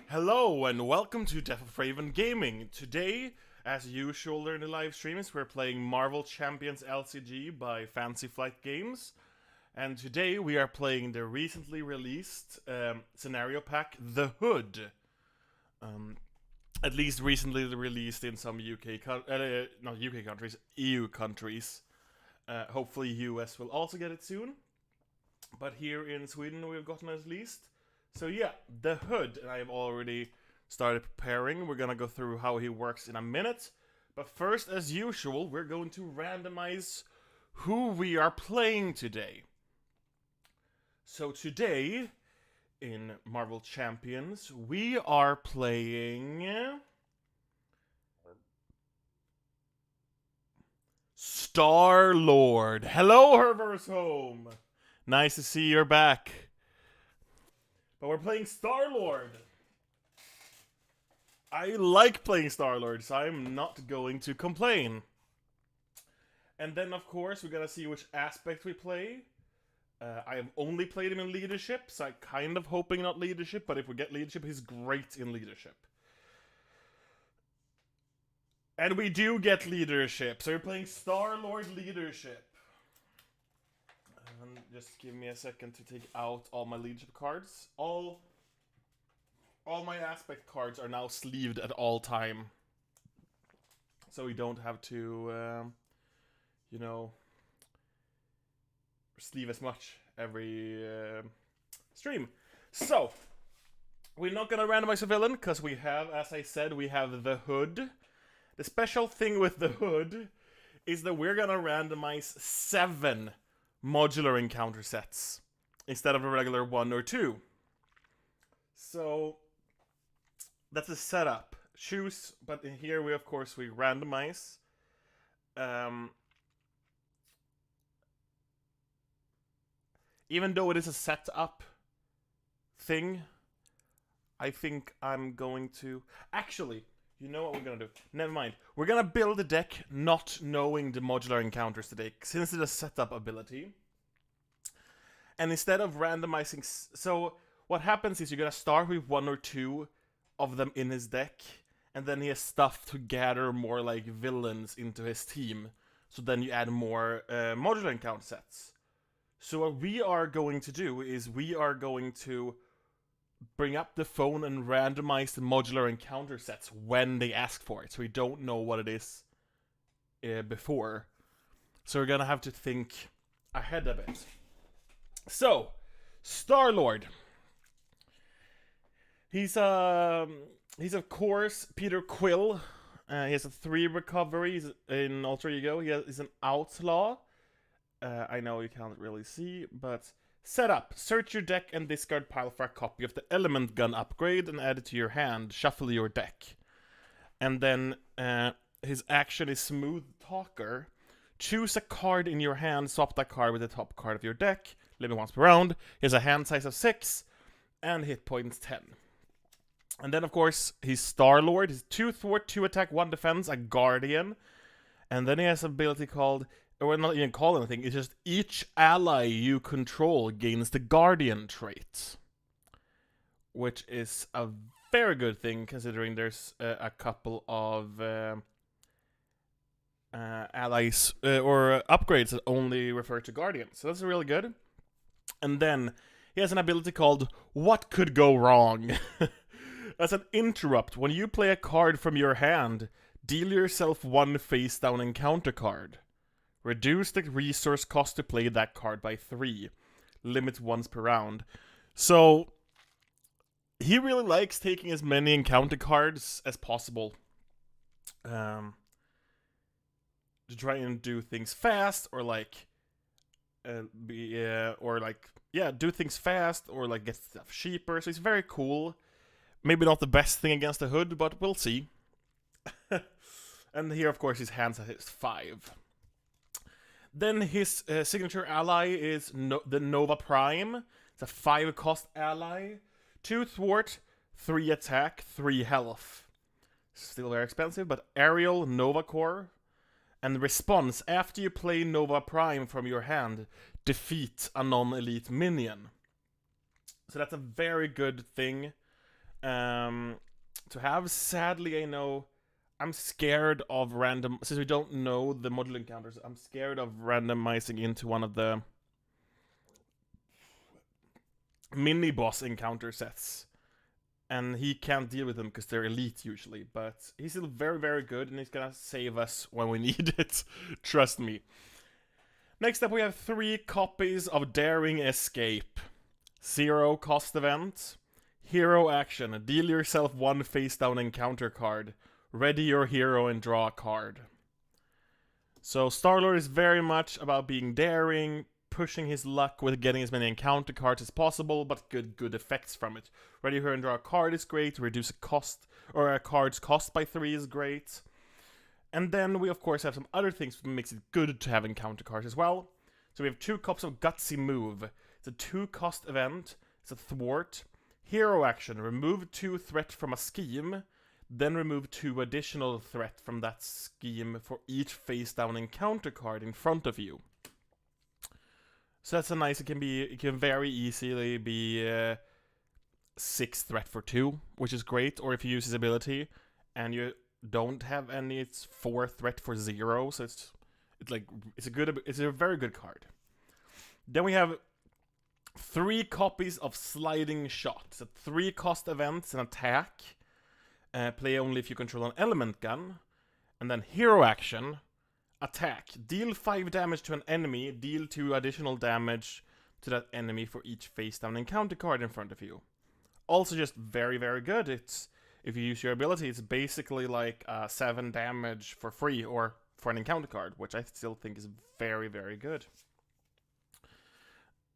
Hello and welcome to Death of Raven Gaming. Today, as usual during the live streams, we're playing Marvel Champions LCG by Fancy Flight Games. And today we are playing the recently released scenario pack, The Hood. At least recently released in some not UK countries, EU countries. Hopefully US will also get it soon. But here in Sweden we've gotten it at least. So yeah, The Hood, and I've already started preparing. We're gonna go through how he works in a minute. But first, as usual, we're going to randomize who we are playing today. So today, in Marvel Champions, we are playing Star-Lord. Hello, Herver's Home! Nice to see you're back. But we're playing Star-Lord. I like playing Star-Lord, so I'm not going to complain. And then, of course, we're gonna see which aspect we play. I have only played him in leadership, so I'm kind of hoping not leadership, but if we get leadership, he's great in leadership. And we do get leadership, so we're playing Star-Lord leadership. And just give me a second to take out all my leadership cards. All my aspect cards are now sleeved at all time. So we don't have to, sleeve as much every stream. So, we're not gonna randomize a villain, because we have, as I said, we have the Hood. The special thing with the Hood is that we're gonna randomize 7 modular encounter sets instead of a regular 1 or 2. So that's a setup. Choose, but in here we of course we randomize. Even though it is a setup thing, I think I'm going to actually. You know what we're gonna do? Never mind. We're gonna build a deck not knowing the modular encounters today, since it's a setup ability. And instead of randomizing... So, what happens is you're gonna start with 1 or 2 of them in his deck, and then he has stuff to gather more, like, villains into his team. So then you add more modular encounter sets. So what we are going to do is we are going to bring up the phone and randomize the modular encounter sets when they ask for it. So we don't know what it is before. So we're gonna have to think ahead a bit. So, Star-Lord. He's of course Peter Quill. He has a 3 recovery. He's in Alter Ego. He's an outlaw. I know you can't really see, but setup. Search your deck and discard pile for a copy of the element gun upgrade and add it to your hand. Shuffle your deck. And then his action is Smooth Talker. Choose a card in your hand, swap that card with the top card of your deck. Limit once per round. He has a hand size of 6 and hit points 10. And then of course he's Star-Lord. He's 2 thwart, 2 attack, 1 defense, a guardian. And then he has an ability called, or not even called anything, it's just each ally you control gains the Guardian trait. Which is a very good thing, considering there's a couple of allies or upgrades that only refer to Guardians. So that's really good. And then he has an ability called What Could Go Wrong? As an interrupt, when you play a card from your hand, deal yourself 1 face down encounter card. Reduce the resource cost to play that card by 3. Limit once per round. So, he really likes taking as many encounter cards as possible. To try and do things fast, or do things fast, or like get stuff cheaper. So he's very cool. Maybe not the best thing against the Hood, but we'll see. And here, of course, his hand size is 5. Then his signature ally is the Nova Prime. It's a 5 cost ally. 2 thwart, 3 attack, 3 health. Still very expensive, but Aerial Nova Core. And response, after you play Nova Prime from your hand, defeat a non-elite minion. So that's a very good thing. to have. Sadly, I know I'm scared of random. Since we don't know the modular encounters, I'm scared of randomizing into one of the mini boss encounter sets. And he can't deal with them because they're elite usually. But he's still very, very good, and he's gonna save us when we need it. Trust me. Next up, we have 3 copies of Daring Escape. 0 cost event. Hero action. Deal yourself 1 face down encounter card. Ready your hero and draw a card. So Star-Lord is very much about being daring, pushing his luck with getting as many encounter cards as possible, but good effects from it. Ready your hero and draw a card is great. Reduce a cost, or a card's cost by 3 is great. And then we of course have some other things that makes it good to have encounter cards as well. So we have 2 copies of Gutsy Move. It's a 2 cost event. It's a thwart. Hero action. Remove 2 threat from a scheme. Then remove 2 additional threat from that scheme for each face down encounter card in front of you. So that's a nice. It can very easily be 6 threat for 2, which is great. Or if you use his ability and you don't have any, it's 4 threat for 0. So it's a very good card. Then we have 3 copies of Sliding Shot. It's a 3 cost events and attack. Play only if you control an element gun. And then hero action. Attack. Deal 5 damage to an enemy. Deal 2 additional damage to that enemy for each face down encounter card in front of you. Also just very, very good. It's, if you use your ability, it's basically like 7 damage for free or for an encounter card, which I still think is very, very good.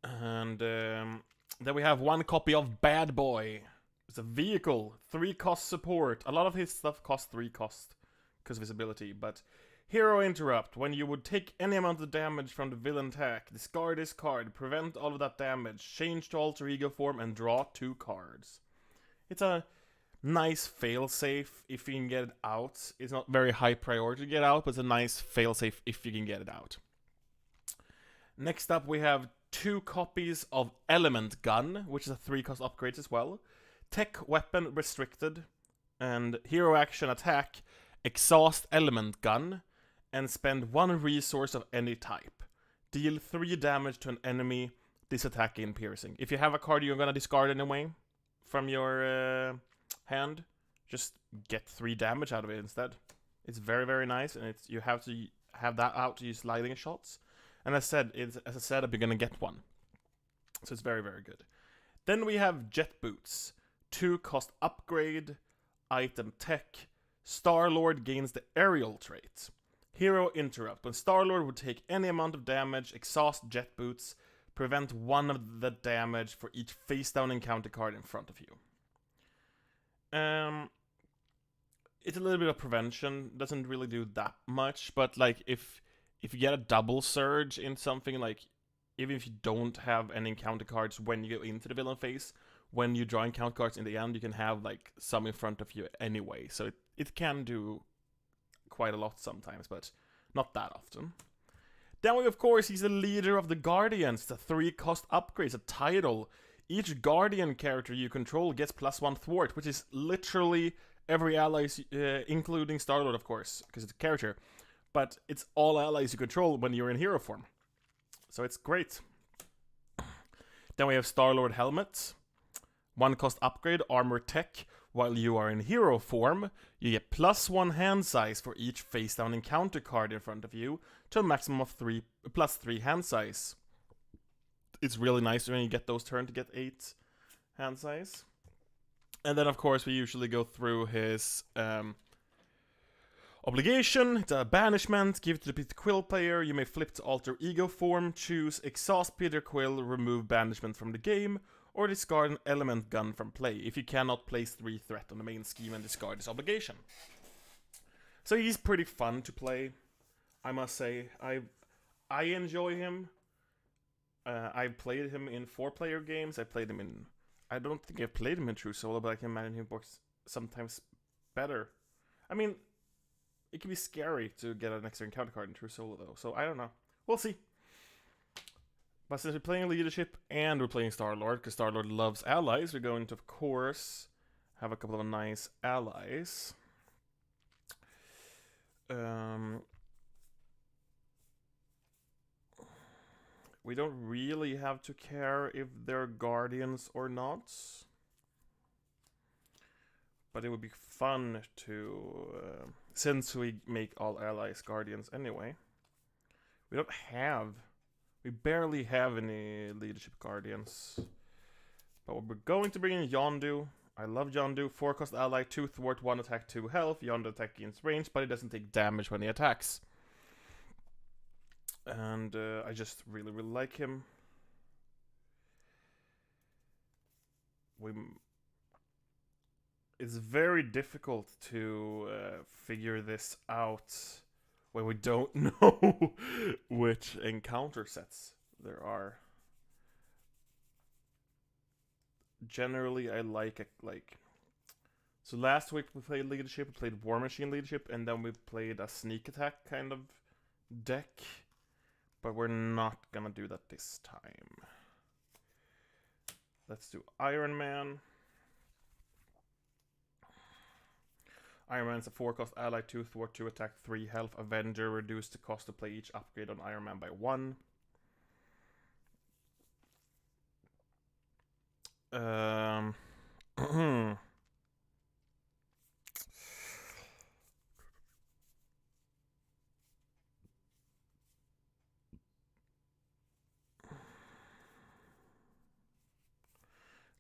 And then we have 1 copy of Bad Boy. It's a vehicle, 3 cost support. A lot of his stuff costs 3 cost because of his ability, but hero interrupt. When you would take any amount of damage from the villain attack, discard this card, prevent all of that damage, change to alter ego form, and draw 2 cards. It's a nice failsafe if you can get it out. It's not very high priority to get out, but it's a nice failsafe if you can get it out. Next up, we have 2 copies of Element Gun, which is a 3 cost upgrade as well. Tech weapon restricted, and hero action attack, exhaust element gun, and spend 1 resource of any type. Deal 3 damage to an enemy, this attack in piercing. If you have a card you're gonna discard anyway from your hand, just get 3 damage out of it instead. It's very, very nice, and you have to have that out to use sliding shots. And as I said, as a setup, you're gonna get 1. So it's very, very good. Then we have Jet Boots. 2 cost upgrade, item tech. Star-Lord gains the aerial trait. Hero interrupt. When Star-Lord would take any amount of damage, exhaust Jet Boots, prevent 1 of the damage for each face down encounter card in front of you. It's a little bit of prevention, doesn't really do that much, but like if you get a double surge in something, like even if you don't have any encounter cards when you go into the villain phase, when you draw encounter cards in the end, you can have like some in front of you anyway. So it can do quite a lot sometimes, but not that often. Then we, of course, he's the leader of the Guardians. It's a 3 cost upgrade, it's a title. Each Guardian character you control gets +1 thwart, which is literally every ally, including Star-Lord, of course, because it's a character. But it's all allies you control when you're in hero form. So it's great. Then we have Star-Lord helmet. 1 cost upgrade, armor tech. While you are in hero form, you get +1 hand size for each face down encounter card in front of you to a maximum of +3 hand size. It's really nice when you get those turns to get 8 hand size. And then of course we usually go through his obligation. It's a banishment. Give it to the Peter Quill player. You may flip to alter ego form. Choose exhaust Peter Quill. Remove banishment from the game. Or discard an element gun from play. If you cannot place 3 threat on the main scheme and discard this obligation. So he's pretty fun to play, I must say. I enjoy him. I've played him in 4-player games. I don't think I've played him in True Solo, but I can imagine him works sometimes better. I mean, it can be scary to get an extra encounter card in True Solo, though. So I don't know. We'll see. But since we're playing leadership and we're playing Star-Lord, because Star-Lord loves allies, we're going to, of course, have a couple of nice allies. We don't really have to care if they're guardians or not. But it would be fun to, since we make all allies guardians anyway. We barely have any leadership guardians. But we're going to bring in Yondu. I love Yondu. 4-cost ally, 2 thwart, 1 attack, 2 health. Yondu attack against range, but he doesn't take damage when he attacks. And I just really, really like him. It's very difficult to figure this out when we don't know which encounter sets there are. Generally, I like so last week we played leadership, we played War Machine leadership, and then we played a sneak attack kind of deck. But we're not gonna do that this time. Let's do Iron Man. Iron Man's a 4-cost ally, 2 thwart, 2 attack, 3 health. Avenger, reduce the cost to play each upgrade on Iron Man by 1.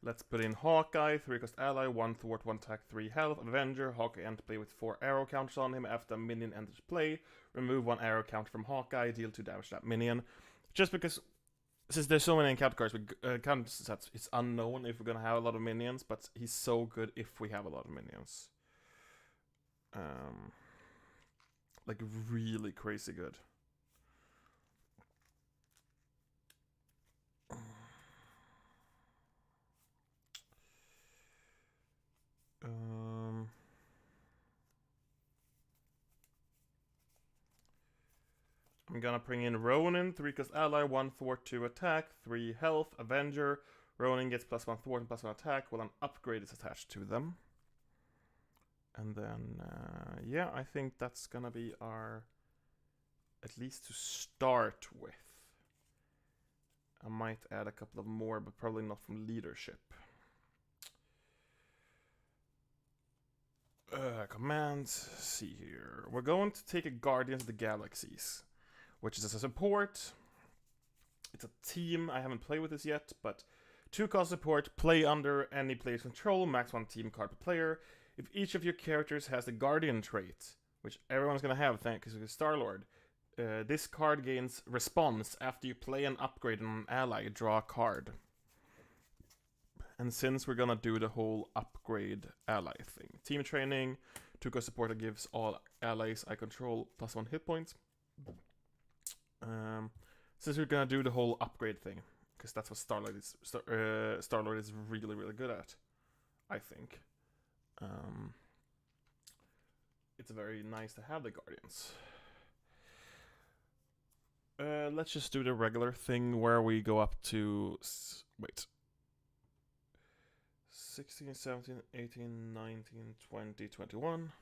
Let's put in Hawkeye, 3-cost ally, 1 thwart, 1 attack, 3 health. Avenger, Hawkeye enters play with 4 arrow counters on him. After a minion enters play, remove 1 arrow counter from Hawkeye, deal 2 damage to that minion. Just because, since there's so many encounter cards with counter sets, it's unknown if we're gonna have a lot of minions, but he's so good if we have a lot of minions. Like, really crazy good. I'm gonna bring in Ronin, 3-cost ally, 1 thwart, 2 attack, 3 health. Avenger, Ronin gets +1 thwart and +1 attack while an upgrade is attached to them. And then, yeah, I think that's gonna be our, at least to start with. I might add a couple of more, but probably not from leadership. Commands, see here. We're going to take a Guardians of the Galaxies, which is a support. It's a team. I haven't played with this yet, but 2-cost support, play under any player's control, max 1 team card per player. If each of your characters has the Guardian trait, which everyone's gonna have thanks to Star-Lord, this card gains response after you play an upgrade on an ally, draw a card. And since we're gonna do the whole upgrade ally thing, team training, 2-cost supporter gives all allies I control +1 hit points. Since we're gonna do the whole upgrade thing, because that's what Star-Lord is really, really good at, I think. It's very nice to have the Guardians. Let's just do the regular thing where we go up to 16, 17, 18, 19, 20, 21.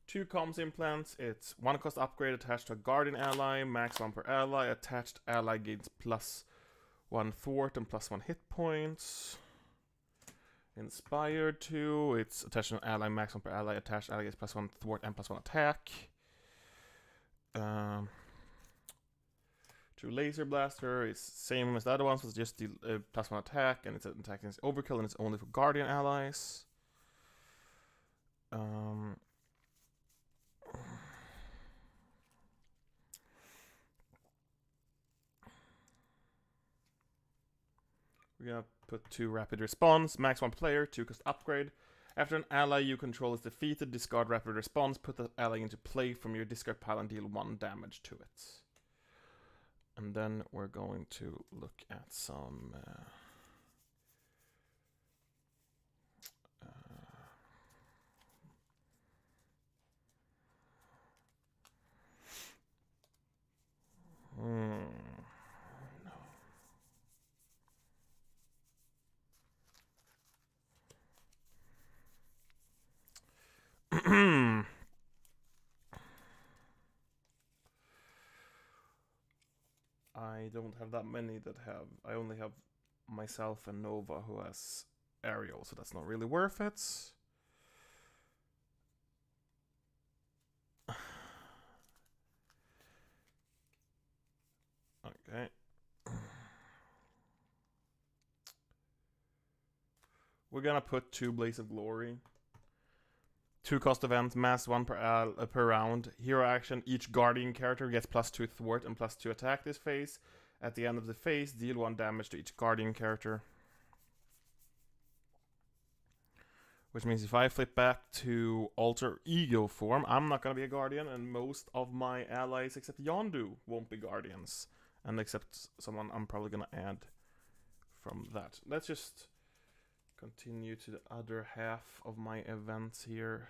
2 comms implants. It's 1-cost upgrade attached to a Guardian ally, max 1 per ally. Attached ally gains +1 thwart and +1 hit points. Inspired 2. It's attached to an ally, max 1 per ally. Attached ally gets +1 thwart and +1 attack. 2 laser blaster. It's same as the other ones, it's just the +1 attack, and it's an attack against overkill, and it's only for Guardian allies. We're gonna put 2 rapid response, max 1 player, 2-cost upgrade. After an ally you control is defeated, discard rapid response, put the ally into play from your discard pile and deal 1 damage to it. And then we're going to look at some I don't have that many that have. I only have myself and Nova who has aerial, so that's not really worth it. Okay. We're gonna put 2 Blaze of Glory. 2 cost event, mass 1 per round. Hero action, each Guardian character gets +2 thwart and +2 attack this phase. At the end of the phase, deal 1 damage to each Guardian character. Which means if I flip back to Alter Ego form, I'm not gonna be a Guardian, and most of my allies except Yondu won't be Guardians. And except someone I'm probably gonna add from that. Let's just continue to the other half of my events here.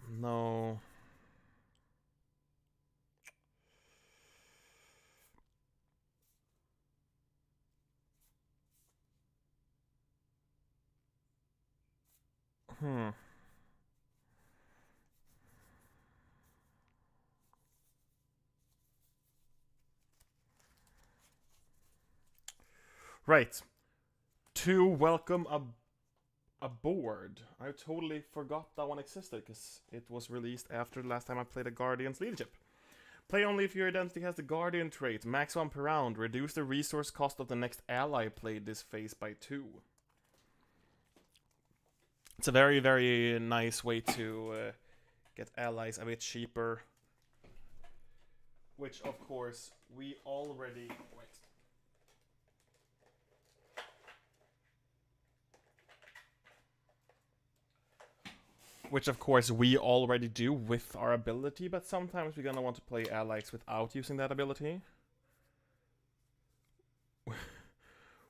No. Right. To welcome aboard. I totally forgot that one existed because it was released after the last time I played a Guardian's Leadership. Play only if your identity has the Guardian trait. Max 1 per round. Reduce the resource cost of the next ally played this phase by 2. It's a very, very nice way to get allies a bit cheaper. Which, of course, we already... Wait. Which, of course, we already do with our ability, but sometimes we're gonna want to play allies without using that ability.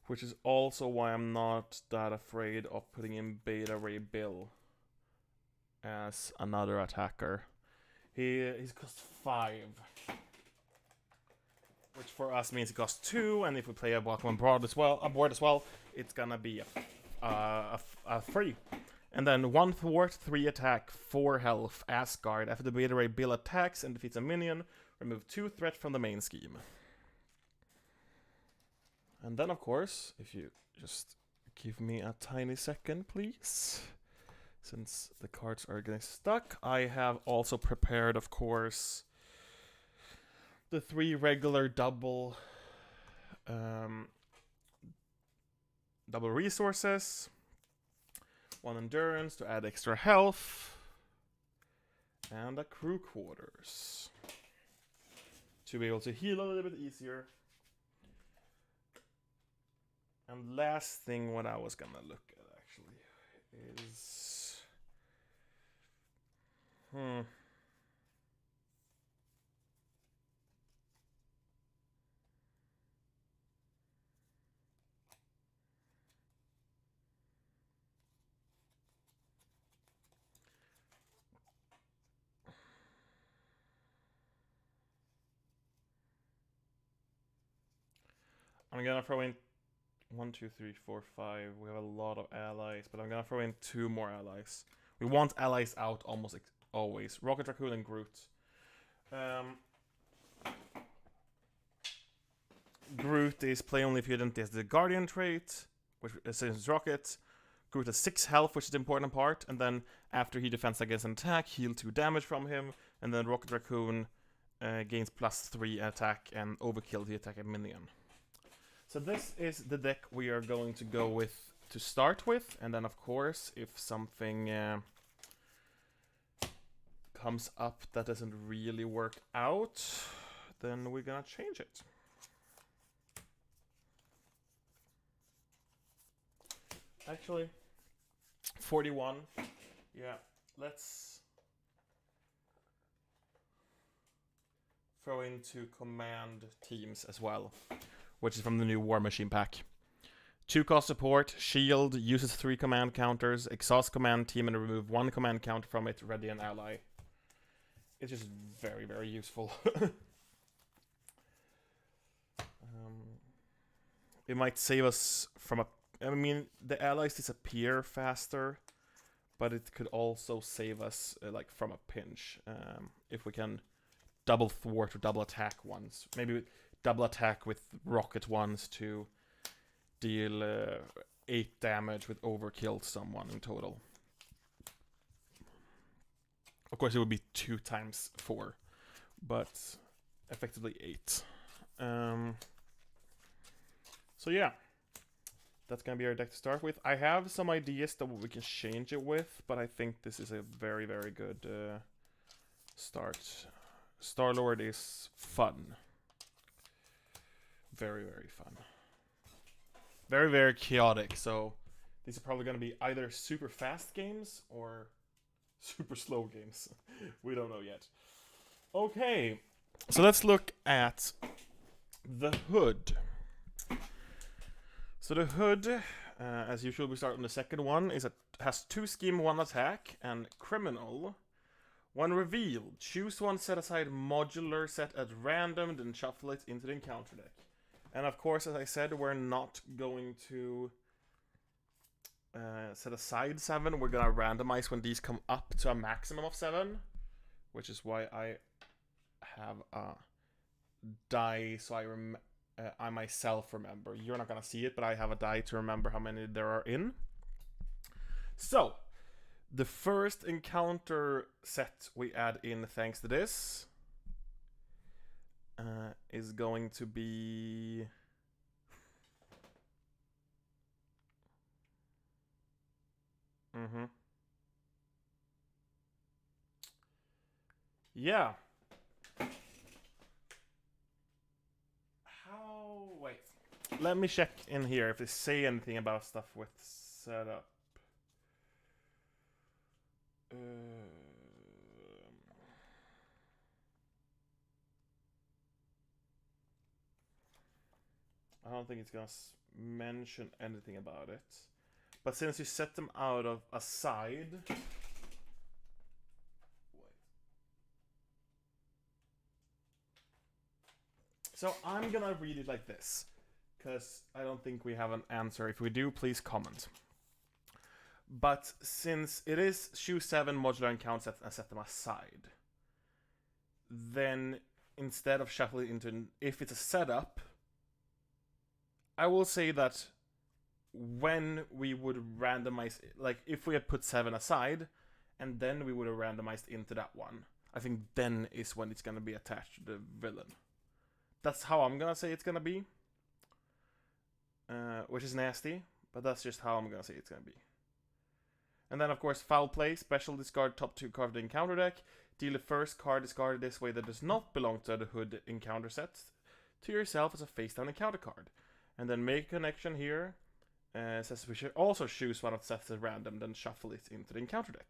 Which is also why I'm not that afraid of putting in Beta Ray Bill as another attacker. He's cost 5. Which for us means it costs 2, and if we play a Welcome aboard as well, it's gonna be a 3. And then 1 thwart, 3 attack, 4 health, Asgard. After the Beta Ray Bill attacks and defeats a minion, remove 2 threat from the main scheme. And then, of course, if you just give me a tiny second, please. Since the cards are getting stuck, I have also prepared, of course, the 3 regular double resources. 1 endurance to add extra health. And a crew quarters. To be able to heal a little bit easier. And last thing what I was gonna look at actually is... I'm gonna throw in 1, 2, 3, 4, 5. We have a lot of allies, but I'm gonna throw in 2 more allies. We want allies out almost always. Rocket, Raccoon, and Groot. Groot is play only if you identity has the Guardian trait, which is Rocket. Groot has 6 health, which is the important part, and then after he defends against an attack, heal 2 damage from him, and then Rocket Raccoon gains +3 attack and overkill the attack minion. So this is the deck we are going to go with to start with, and then of course, if something comes up that doesn't really work out, then we're gonna change it. Actually, 41. Yeah, let's throw into command teams as well, which is from the new War Machine pack. 2 cost support, shield, uses 3 command counters, exhaust command team, and remove 1 command counter from it, ready an ally. It's just very, very useful. It might save us from a... I mean, the allies disappear faster, but it could also save us like from a pinch if we can double thwart or double attack ones. Maybe double attack with rocket ones to deal 8 damage with overkill someone in total. Of course, it would be 2 times 4, but effectively 8. So yeah, that's gonna be our deck to start with. I have some ideas that we can change it with, but I think this is a very, very good start. Star-Lord is fun. Very, very fun. Very, very chaotic, so these are probably gonna be either super fast games or super slow games. We don't know yet. Okay, so let's look at the hood. So the hood, as usual, we start on the second one, has 2 scheme, 1 attack, and criminal. When revealed, choose one set aside modular set at random, then shuffle it into the encounter deck. And of course, as I said, we're not going to set aside 7. We're gonna randomize when these come up to a maximum of 7, which is why I have a die, so I myself remember. You're not gonna see it, but I have a die to remember how many there are in. So, the first encounter set we add in thanks to this is going to be... Yeah. Wait. Let me check in here if they say anything about stuff with setup. I don't think it's gonna mention anything about it. But since you set them out of a side... Wait. So I'm gonna read it like this, because I don't think we have an answer. If we do, please comment. But since it is choose 7 modular encounters and set them aside, then instead of shuffling into, if it's a setup, I will say that when we would randomize, like if we had put 7 aside, and then we would have randomized into that one, I think then is when it's gonna be attached to the villain. That's how I'm gonna say it's gonna be. Which is nasty, but that's just how I'm gonna say it's gonna be. And then, of course, foul play, special discard top 2 card of the encounter deck. Deal the first card discarded this way that does not belong to the hood encounter set to yourself as a face down encounter card. And then make a connection here. Says we should also choose one of the sets at random, then shuffle it into the encounter deck.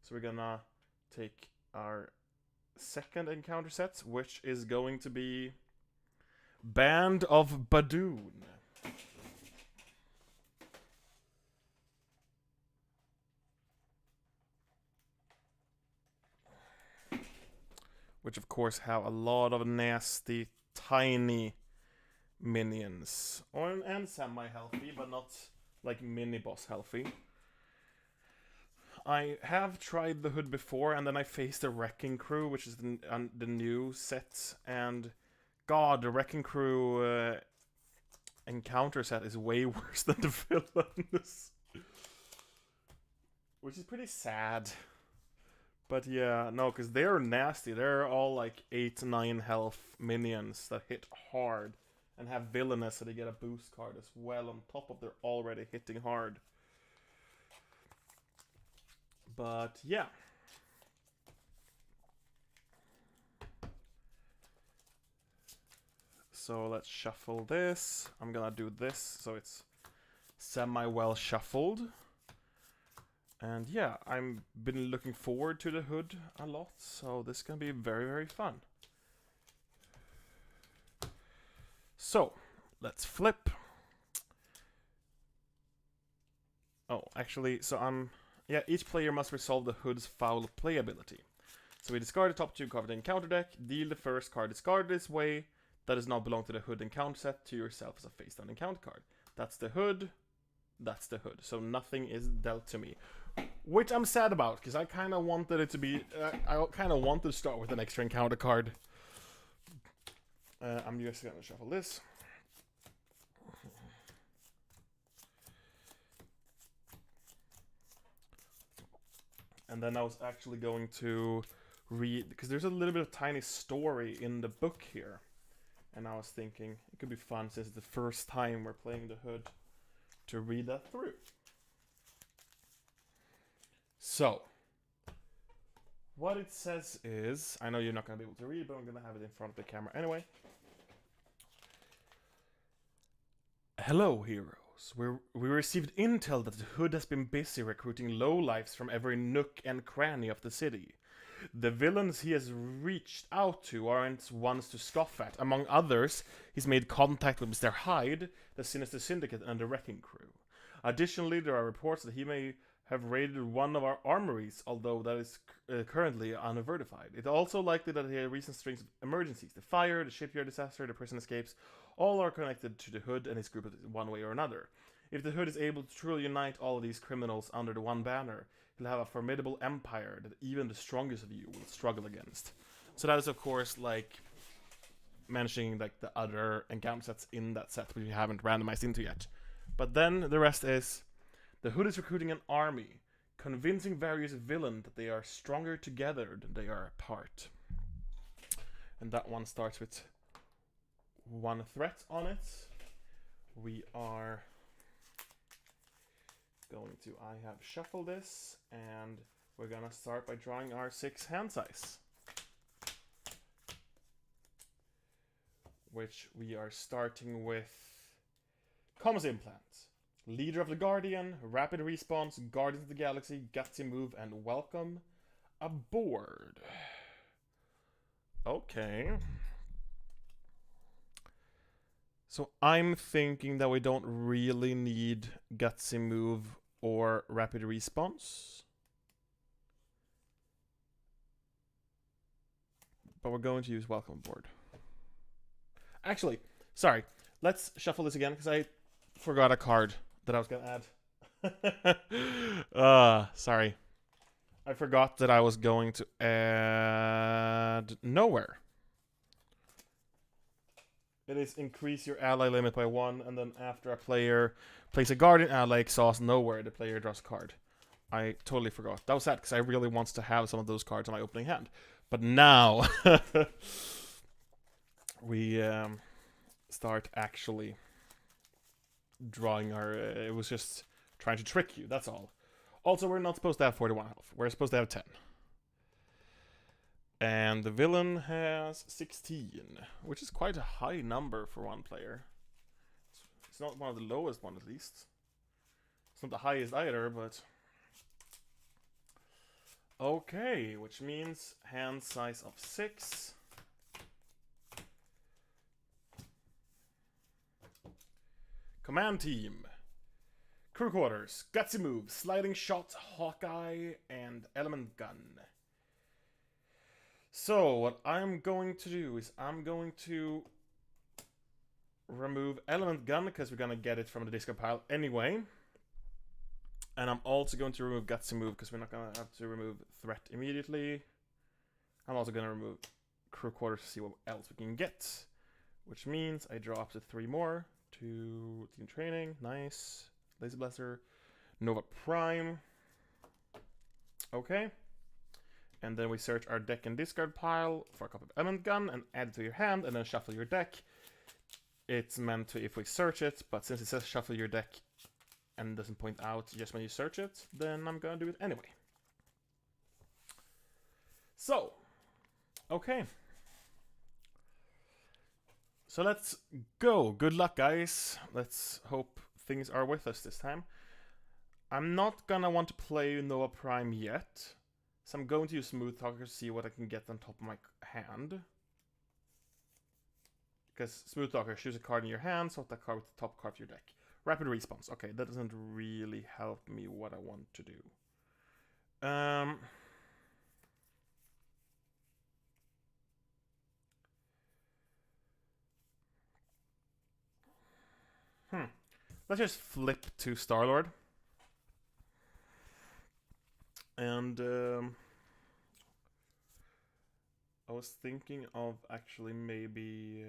So we're gonna take our second encounter set, which is going to be Band of Badoon. Which of course have a lot of nasty, tiny minions. And semi-healthy, but not like mini-boss healthy. I have tried the hood before, and then I faced the Wrecking Crew, which is the new set. And God, the Wrecking Crew encounter set is way worse than the villains. Which is pretty sad. But yeah, no, because they're nasty. They're all like 8-9 health minions that hit hard and have villainous, so they get a boost card as well on top of their already hitting hard. But yeah. So let's shuffle this. I'm gonna do this so it's semi-well shuffled. And yeah, I've been looking forward to the hood a lot, so this is gonna be very, very fun. So, let's flip. Oh, actually, so yeah, each player must resolve the hood's foul play ability. So we discard the top 2 card of the encounter deck, deal the first card discarded this way that does not belong to the hood encounter set to yourself as a face down encounter card. That's the hood. That's the hood. So nothing is dealt to me. Which I'm sad about, because I kind of wanted it to be... I kind of wanted to start with an extra encounter card. I'm just going to shuffle this. And then I was actually going to read... Because there's a little bit of tiny story in the book here. And I was thinking, it could be fun, since it's the first time we're playing the Hood, to read that through. So, what it says is, I know you're not going to be able to read, but I'm going to have it in front of the camera anyway. Hello, heroes. We received intel that the Hood has been busy recruiting lowlifes from every nook and cranny of the city. The villains he has reached out to aren't ones to scoff at. Among others, he's made contact with Mr. Hyde, the Sinister Syndicate, and the Wrecking Crew. Additionally, there are reports that he may have raided one of our armories, although that is currently unverified. It's also likely that he had recent strings of emergencies. The fire, the shipyard disaster, the prison escapes, all are connected to the Hood and his group in one way or another. If the Hood is able to truly unite all of these criminals under the one banner, he'll have a formidable empire that even the strongest of you will struggle against. So that is, of course, like mentioning like the other encounter sets in that set, which we haven't randomized into yet. But then the rest is, the Hood is recruiting an army, convincing various villains that they are stronger together than they are apart. And that one starts with one threat on it. We are going to, I have shuffled this, and we're gonna start by drawing our 6 hand size. Which we are starting with Comms Implant, Leader of the Guardian, Rapid Response, Guardians of the Galaxy, Gutsy Move, and Welcome Aboard. Okay. So I'm thinking that we don't really need Gutsy Move or Rapid Response. But we're going to use Welcome Aboard. Actually, sorry. Let's shuffle this again, because I forgot a card that I was going to add. Sorry. I forgot that I was going to add Nowhere. It is increase your ally limit by 1, and then after a player plays a Guardian ally exhausts Nowhere, the player draws a card. I totally forgot. That was sad, because I really wanted to have some of those cards on my opening hand. But now, we start actually drawing our... it was just trying to trick you, that's all. Also, we're not supposed to have 41 health. We're supposed to have 10. And the villain has 16, which is quite a high number for one player. It's not one of the lowest one, at least. It's not the highest either, but... Okay, which means hand size of 6. Command team. Crew quarters, Gutsy Move, Sliding Shot, Hawkeye, and Element Gun. So, what I'm going to do is I'm going to remove Element Gun, because we're going to get it from the discard pile anyway. And I'm also going to remove Gutsy Move, because we're not going to have to remove Threat immediately. I'm also going to remove Crew Quarters to see what else we can get. Which means I draw up to 3 more. 2 Team Training, nice. Laser Blaster, Nova Prime. Okay. And then we search our deck and discard pile for a copy of Element Gun and add it to your hand, and then shuffle your deck. It's meant to if we search it, but since it says shuffle your deck and doesn't point out just when you search it, then I'm gonna do it anyway. So, okay. So let's go. Good luck, guys. Let's hope things are with us this time. I'm not gonna want to play Nova Prime yet, so I'm going to use Smooth Talker to see what I can get on top of my hand. Because Smooth Talker, choose a card in your hand, swap that card with the top card of your deck. Rapid Response. Okay, that doesn't really help me what I want to do. Let's just flip to Star-Lord. And I was thinking of actually maybe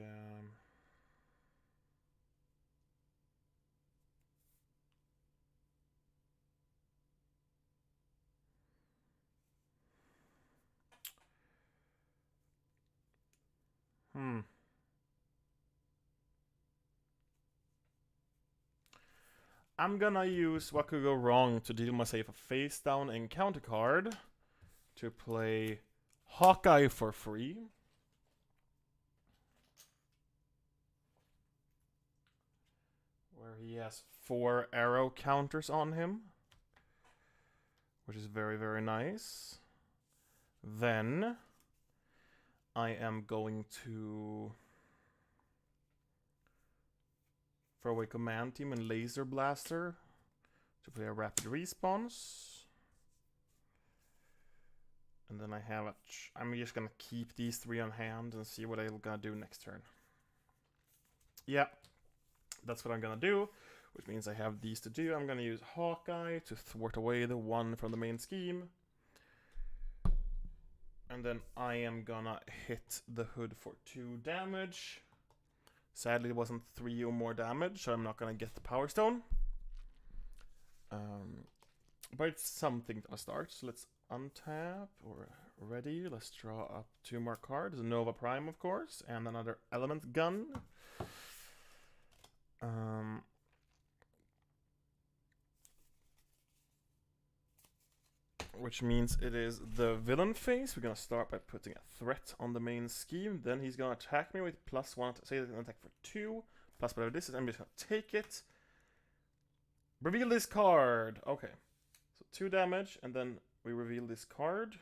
I'm gonna use what could go wrong to deal myself a face down encounter card to play Hawkeye for free. Where he has 4 arrow counters on him, which is very, very nice. Then I am going to throw away Command Team and Laser Blaster to play a Rapid Response. And then I have I'm just gonna keep these 3 on hand and see what I'm gonna do next turn. Yeah, that's what I'm gonna do, which means I have these to do. I'm gonna use Hawkeye to thwart away the 1 from the main scheme. And then I am gonna hit the hood for 2 damage. Sadly, it wasn't 3 or more damage, so I'm not gonna get the Power Stone. But it's something to start, so let's untap, or ready. Let's draw up 2 more cards. Nova Prime, of course, and another Element Gun. Which means it is the villain phase. We're gonna start by putting a threat on the main scheme. Then he's gonna attack me with +1 to say that an attack for 2, plus whatever this is. I'm just gonna take it. Reveal this card. Okay, so 2 damage, and then we reveal this card.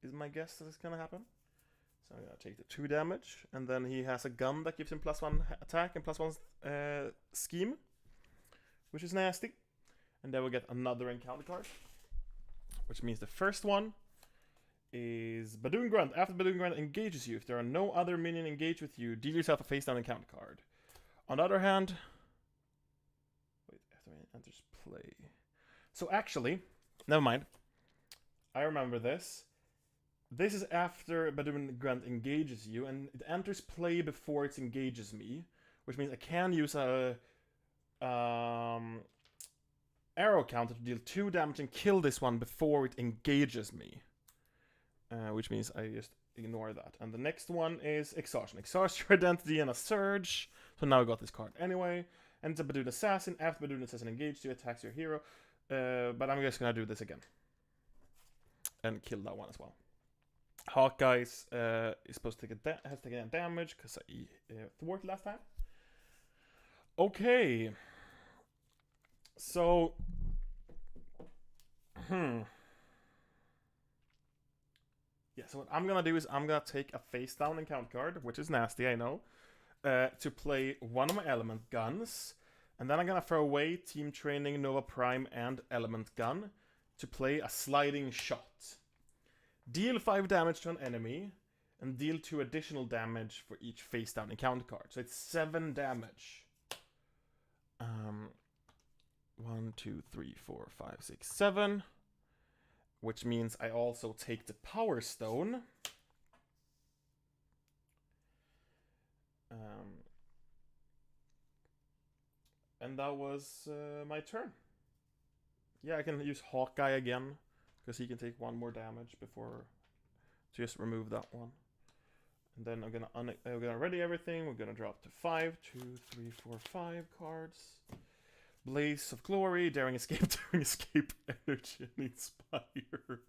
Is my guess that it's gonna happen. So I'm gonna take the 2 damage, and then he has a gun that gives him +1 attack and +1 scheme, which is nasty. And then we'll get another encounter card, which means the first one is Badoon Grunt. After Badoon Grunt engages you, if there are no other minion engaged with you, deal yourself a face down encounter card. On the other hand, wait, after it enters play. So actually, never mind. I remember this. This is after Badoon Grunt engages you, and it enters play before it engages me, which means I can use a arrow counter to deal 2 damage and kill this one before it engages me. Which means I just ignore that. And the next one is Exhaustion. Exhaust your identity and a surge. So now I got this card anyway. And it's a Badoon Assassin. After Badoon Assassin engaged you, attacks your hero. But I'm just gonna do this again. And kill that one as well. Hawkeye is supposed to has taken damage because I thwarted last time. Okay. So, yeah, so what I'm gonna do is I'm gonna take a face down encounter card, which is nasty, I know, to play one of my element guns, and then I'm gonna throw away Team Training, Nova Prime, and Element Gun to play a sliding shot. Deal 5 damage to an enemy, and deal 2 additional damage for each face down encounter card. So it's 7 damage. 1, 2, 3, 4, 5, 6, 7. Which means I also take the Power Stone. And that was my turn. Yeah, I can use Hawkeye again, because he can take 1 more damage before to just remove that one. And then I'm gonna ready everything. We're gonna drop to 5, 2, 3, 4, 5 cards. Blaze of Glory, Daring Escape, Daring Escape, Energy, and Inspired.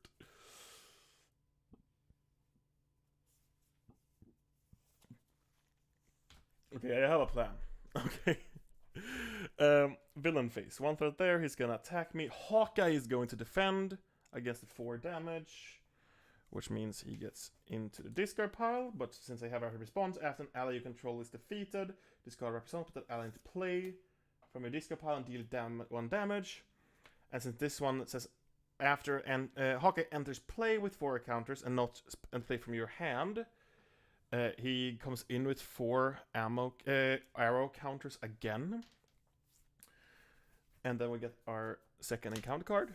Okay, I have a plan. Okay. Villain phase. 1 threat there, he's gonna attack me. Hawkeye is going to defend against the 4 damage, which means he gets into the discard pile. But since I have a response, after an ally you control is defeated, discard represents put that ally into play from your discard pile and deal 1 damage. And since this one says after Hawkeye enters play with 4 counters and not play from your hand, he comes in with 4 arrow counters again. And then we get our second encounter card.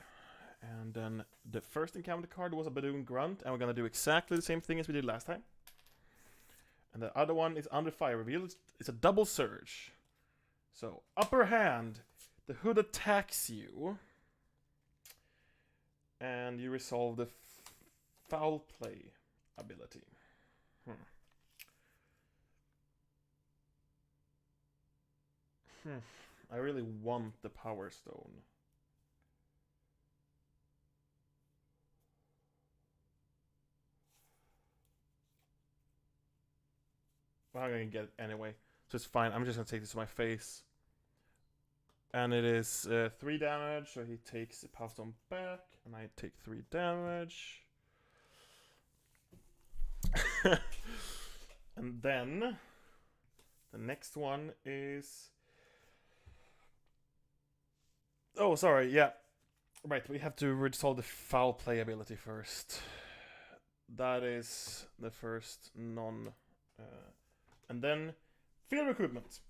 And then the first encounter card was a Badoon Grunt, and we're gonna do exactly the same thing as we did last time. And the other one is Under Fire Reveal. It's a double surge. So, upper hand, the hood attacks you. And you resolve the foul play ability. I really want the Power Stone. Well, I'm gonna get it anyway, so it's fine. I'm just gonna take this to my face. And it is 3 damage, so he takes the Power Stone back, and I take 3 damage. And then the next one is... Oh, sorry, yeah. Right, we have to resolve the foul play ability first. That is the first non... and then field recruitment.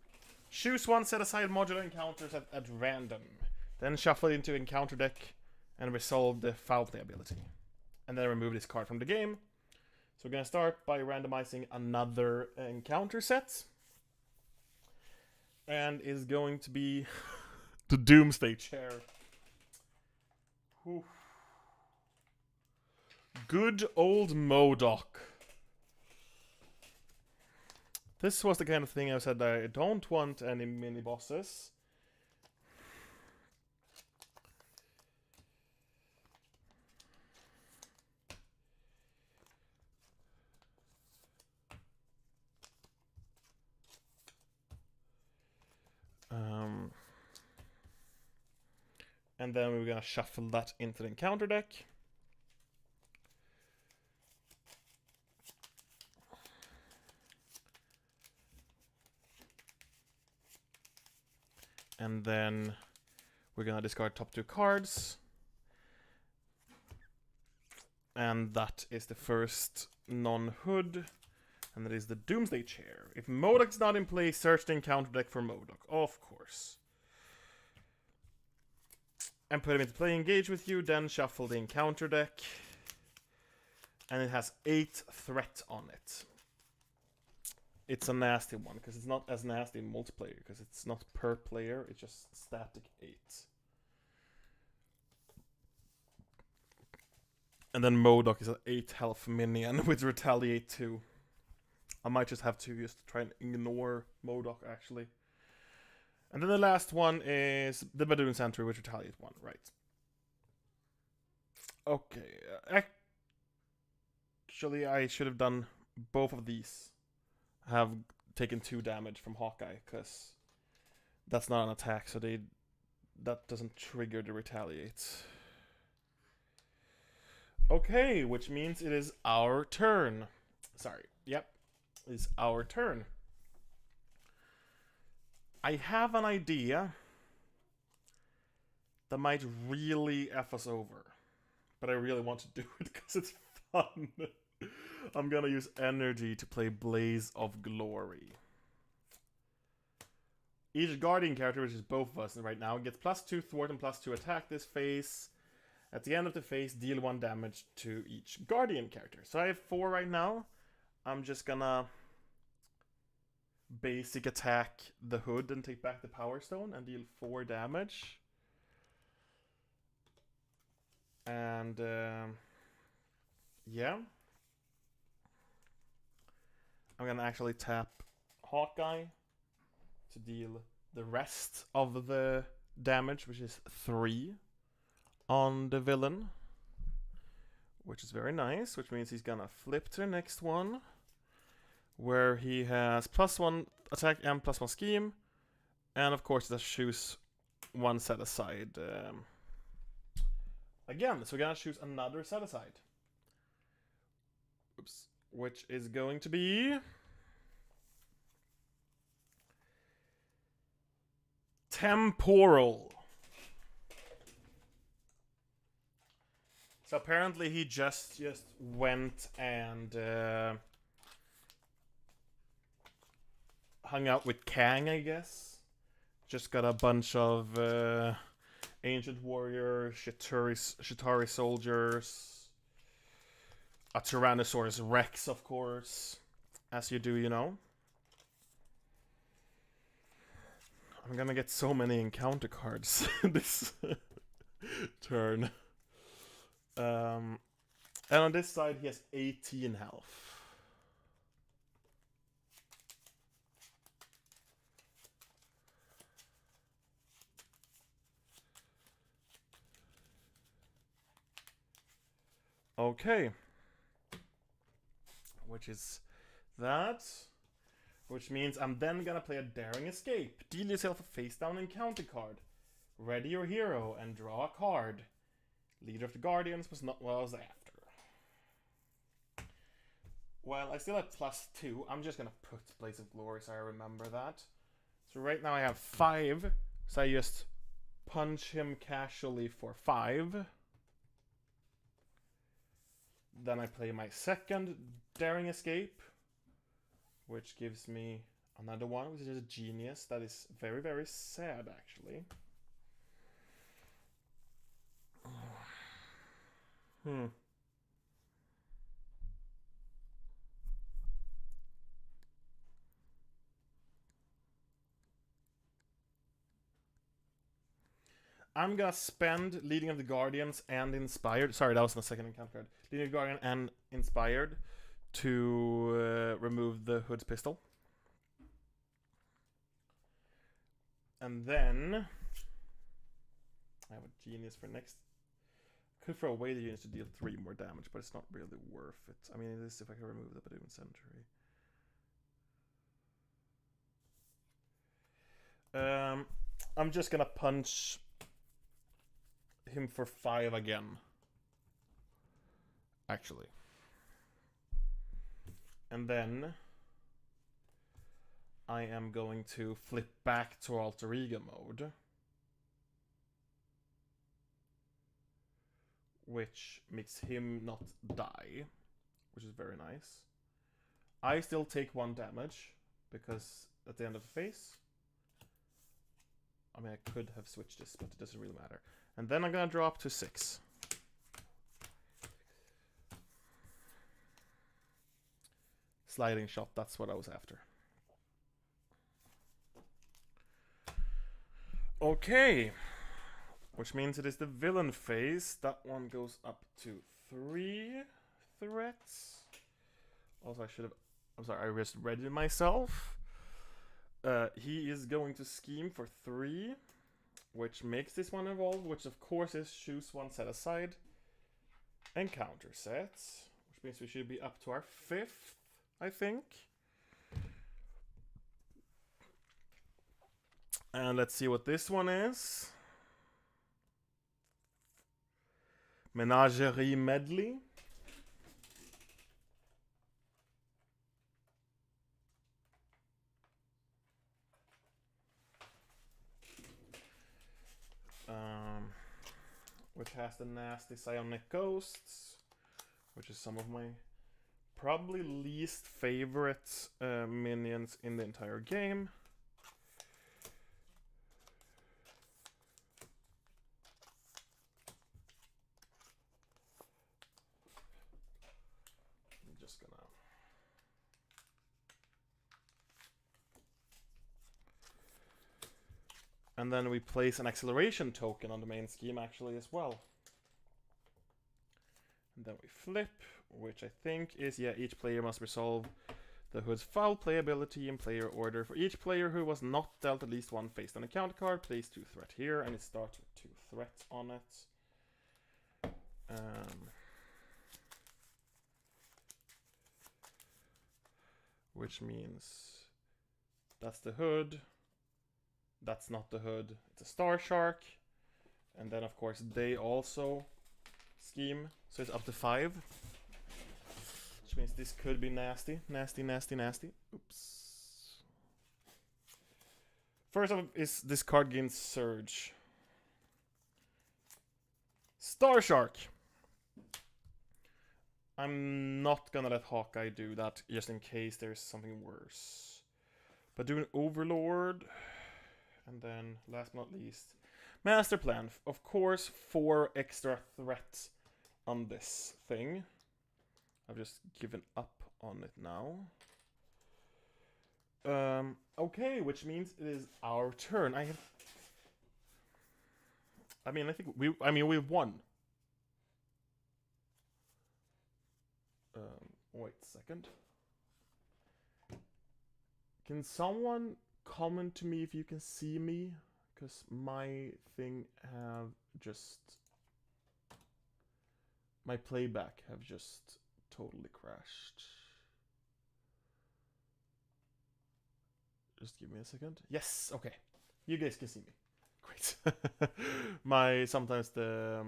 Choose one set-aside modular encounters at random. Then shuffle it into encounter deck and resolve the foul play ability. And then remove this card from the game. So we're going to start by randomizing another encounter set. And is going to be the Doomsday Chair. Whew. Good old MODOK. This was the kind of thing I said that I don't want any mini bosses. And then we're gonna shuffle that into the encounter deck. And then we're gonna discard top 2 cards. And that is the first non-hood. And that is the Doomsday Chair. If MODOK's not in play, search the encounter deck for MODOK. Of course. And put him into play, engage with you, then shuffle the encounter deck. And it has 8 threat on it. It's a nasty one, because it's not as nasty in multiplayer, because it's not per player, it's just static 8. And then MODOK is an 8 health minion with Retaliate 2. I might just have to just try and ignore MODOK, actually. And then the last one is the Badoon Sentry with Retaliate 1, right. Okay, actually I should have done both of these. Have taken 2 damage from Hawkeye, because that's not an attack, so that doesn't trigger the Retaliate. Okay, which means it is our turn. Sorry, yep, it's our turn. I have an idea that might really F us over, but I really want to do it because it's fun. I'm gonna use energy to play Blaze of Glory. Each Guardian character, which is both of us right now, gets +2 thwart and +2 attack this phase. At the end of the phase, deal 1 damage to each Guardian character. So I have 4 right now. I'm just gonna basic attack the hood and take back the Power Stone and deal 4 damage. And yeah. I'm gonna actually tap Hawkeye to deal the rest of the damage, which is 3 on the villain, which is very nice, which means he's gonna flip to the next one, where he has +1 attack and +1 scheme, and of course let's choose 1 set aside again. So we're gonna choose another set aside. Oops. Which is going to be Temporal. So apparently he just went and hung out with Kang, I guess. Just got a bunch of Ancient Warrior, Chitauri Soldiers, a Tyrannosaurus Rex, of course, as you do, you know. I'm gonna get so many encounter cards this turn. And on this side, he has 18 health. Okay. Which is that. Which means I'm then gonna play a Daring Escape. Deal yourself a face down encounter card. Ready your hero and draw a card. Leader of the Guardians was not what I was after. Well, I still have +2. I'm just gonna put Blaze of Glory so I remember that. So right now I have 5. So I just punch him casually for 5. Then I play my second Daring Escape, which gives me another one, which is a genius. That is very, very sad, actually. I'm gonna spend Leading of the Guardians and Inspired. Sorry, that was the second encounter card. Leading of the Guardian and Inspired to remove the Hood's pistol. And then I have a genius for next. Could throw away the genius to deal 3 more damage, but it's not really worth it. I mean, it is if I can remove the Badoon Sentry. I'm just gonna punch him for 5 again. Actually. And then I am going to flip back to Alter Ego mode, which makes him not die, which is very nice. I still take 1 damage, because at the end of the phase, I mean, I could have switched this, but it doesn't really matter. And then I'm gonna drop to 6. Sliding shot, that's what I was after. Okay. Which means it is the villain phase. That one goes up to 3 threats. Also, I should have... I'm sorry, I just read it myself. He is going to scheme for 3, which makes this one evolve, which of course is choose 1 set aside. Encounter sets, which means we should be up to our 5th, I think. And let's see what this one is. Menagerie Medley. Which has the nasty psionic ghosts, which is some of my probably least favorite minions in the entire game. I'm just gonna... And then we place an acceleration token on the main scheme actually as well. And then we flip, which I think is, yeah, each player must resolve the Hood's foul play ability in player order. For each player who was not dealt at least 1 face down encounter card, place 2 threat here, and it starts with 2 threats on it. Which means that's the Hood. That's not the Hood, it's a Star Shark. And then of course they also scheme, so it's up to 5. Which means this could be nasty. Nasty, nasty, nasty. Oops. First up is this card gains Surge. Star Shark! I'm not gonna let Hawkeye do that, just in case there's something worse. But do an Overlord. And then, last but not least, Master plan. Of course, 4 extra threats on this thing. I've just given up on it now. Okay, which means it is our turn. I think we've won. Wait a second. Can someone comment to me if you can see me? Because my thing my playback have just totally crashed. Just give me a second. Yes, okay. You guys can see me. Great. Sometimes the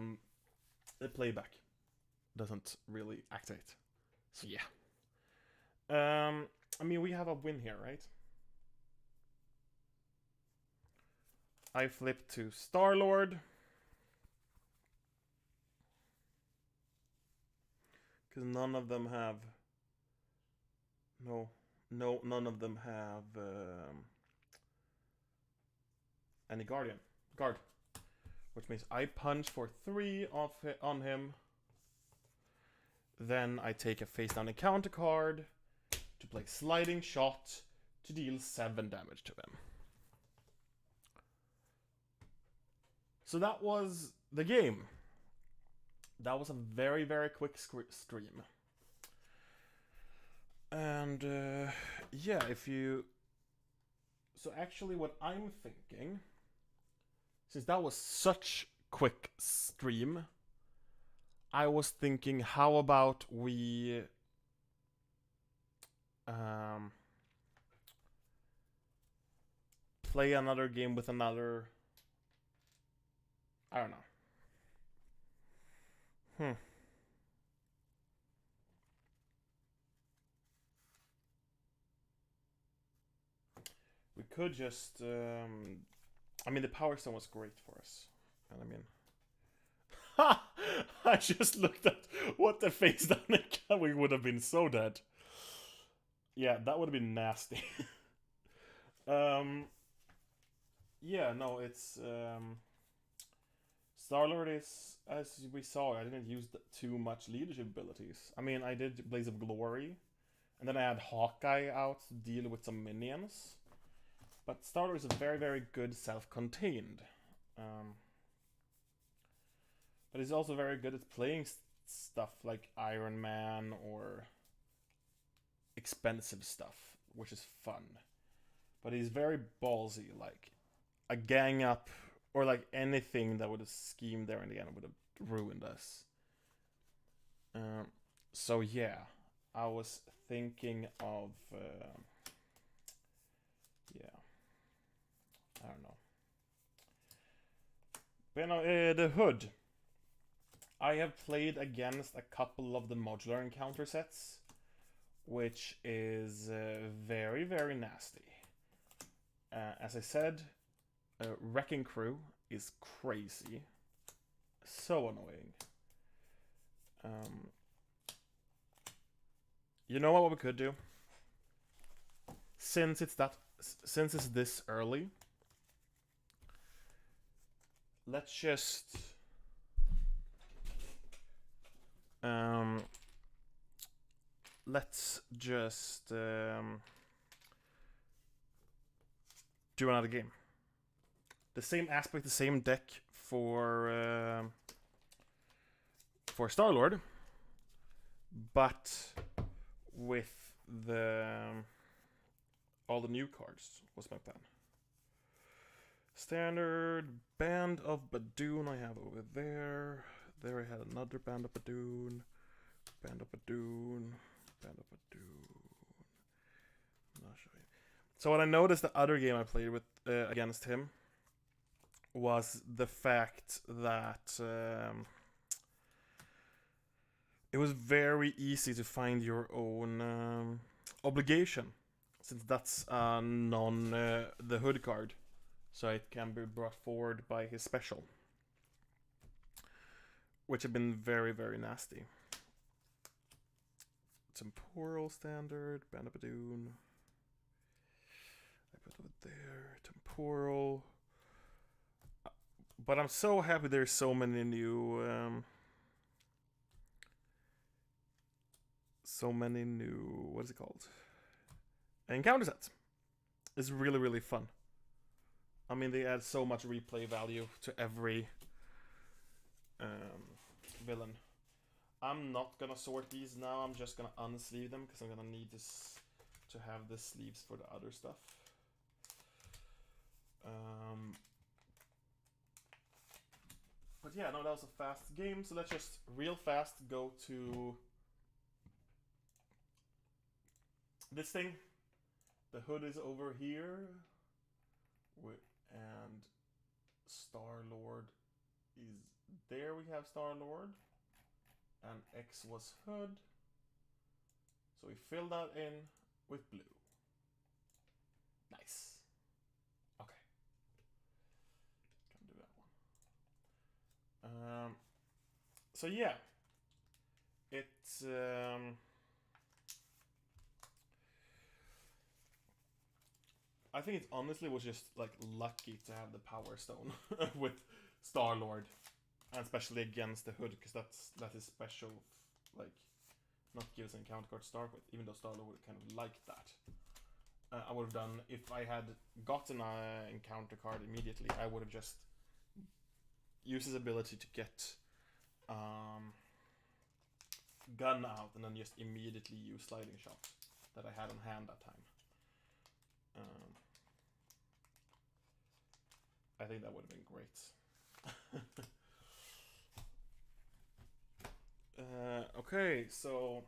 playback doesn't really activate. So yeah. We have a win here, right? I flip to Star-Lord. Because none of them have... none of them have any guard. Which means I punch for 3 on him. Then I take a face-down encounter card to play Sliding Shot to deal 7 damage to him. So that was the game. That was a very, very quick stream. And yeah, So actually what I'm thinking, since that was such quick stream, I was thinking, how about we play another game with another... I don't know. We could just... the Power Stone was great for us. And Ha! I just looked at what the face down again. We would have been so dead. Yeah, that would have been nasty. Yeah, no, it's... Star-Lord is, as we saw, I didn't use too much leadership abilities. I did Blaze of Glory, and then I had Hawkeye out to deal with some minions. But Star-Lord is a very, very good self-contained. But he's also very good at playing stuff like Iron Man or expensive stuff, which is fun. But he's very ballsy, like a gang up, or like anything that would have schemed there in the end would have ruined us. So yeah, I was thinking of I don't know. But the Hood. I have played against a couple of the Modular Encounter sets, which is very, very nasty. As I said, Wrecking Crew is crazy. So annoying. You know what we could do? Since it's this early, let's just do another game. The same aspect, the same deck for Star-Lord, but with all the new cards. What's my plan? Standard Band of Badoon I have over there. There I had another Band of Badoon. Band of Badoon. Band of Badoon. I'll show you. So what I noticed the other game I played with against him was the fact that it was very easy to find your own obligation, since that's the Hood card, so it can be brought forward by his special, which have been very, very nasty. Temporal Standard, Band of Badoon. I put it there. Temporal. But I'm so happy there's so many new what is it called? Encounter sets. It's really, really fun. I mean, they add so much replay value to every villain. I'm not gonna sort these now. I'm just gonna unsleeve them because I'm gonna need this to have the sleeves for the other stuff. But yeah, no, that was a fast game. So let's just real fast go to this thing. The hood is over here, and Star-Lord is there. We have Star-Lord, and X was hood. So we fill that in with blue. Nice. Okay. Can do that one. So yeah, it's I think it honestly was just like lucky to have the Power Stone with Star-Lord, and especially against the hood, because that is special, like not give us an encounter card to start with, even though Star-Lord would kind of like that. I would have done, if I had gotten an encounter card immediately, I would have just used his ability to get gun out and then just immediately use sliding shot that I had on hand that time. I think that would have been great. Okay, so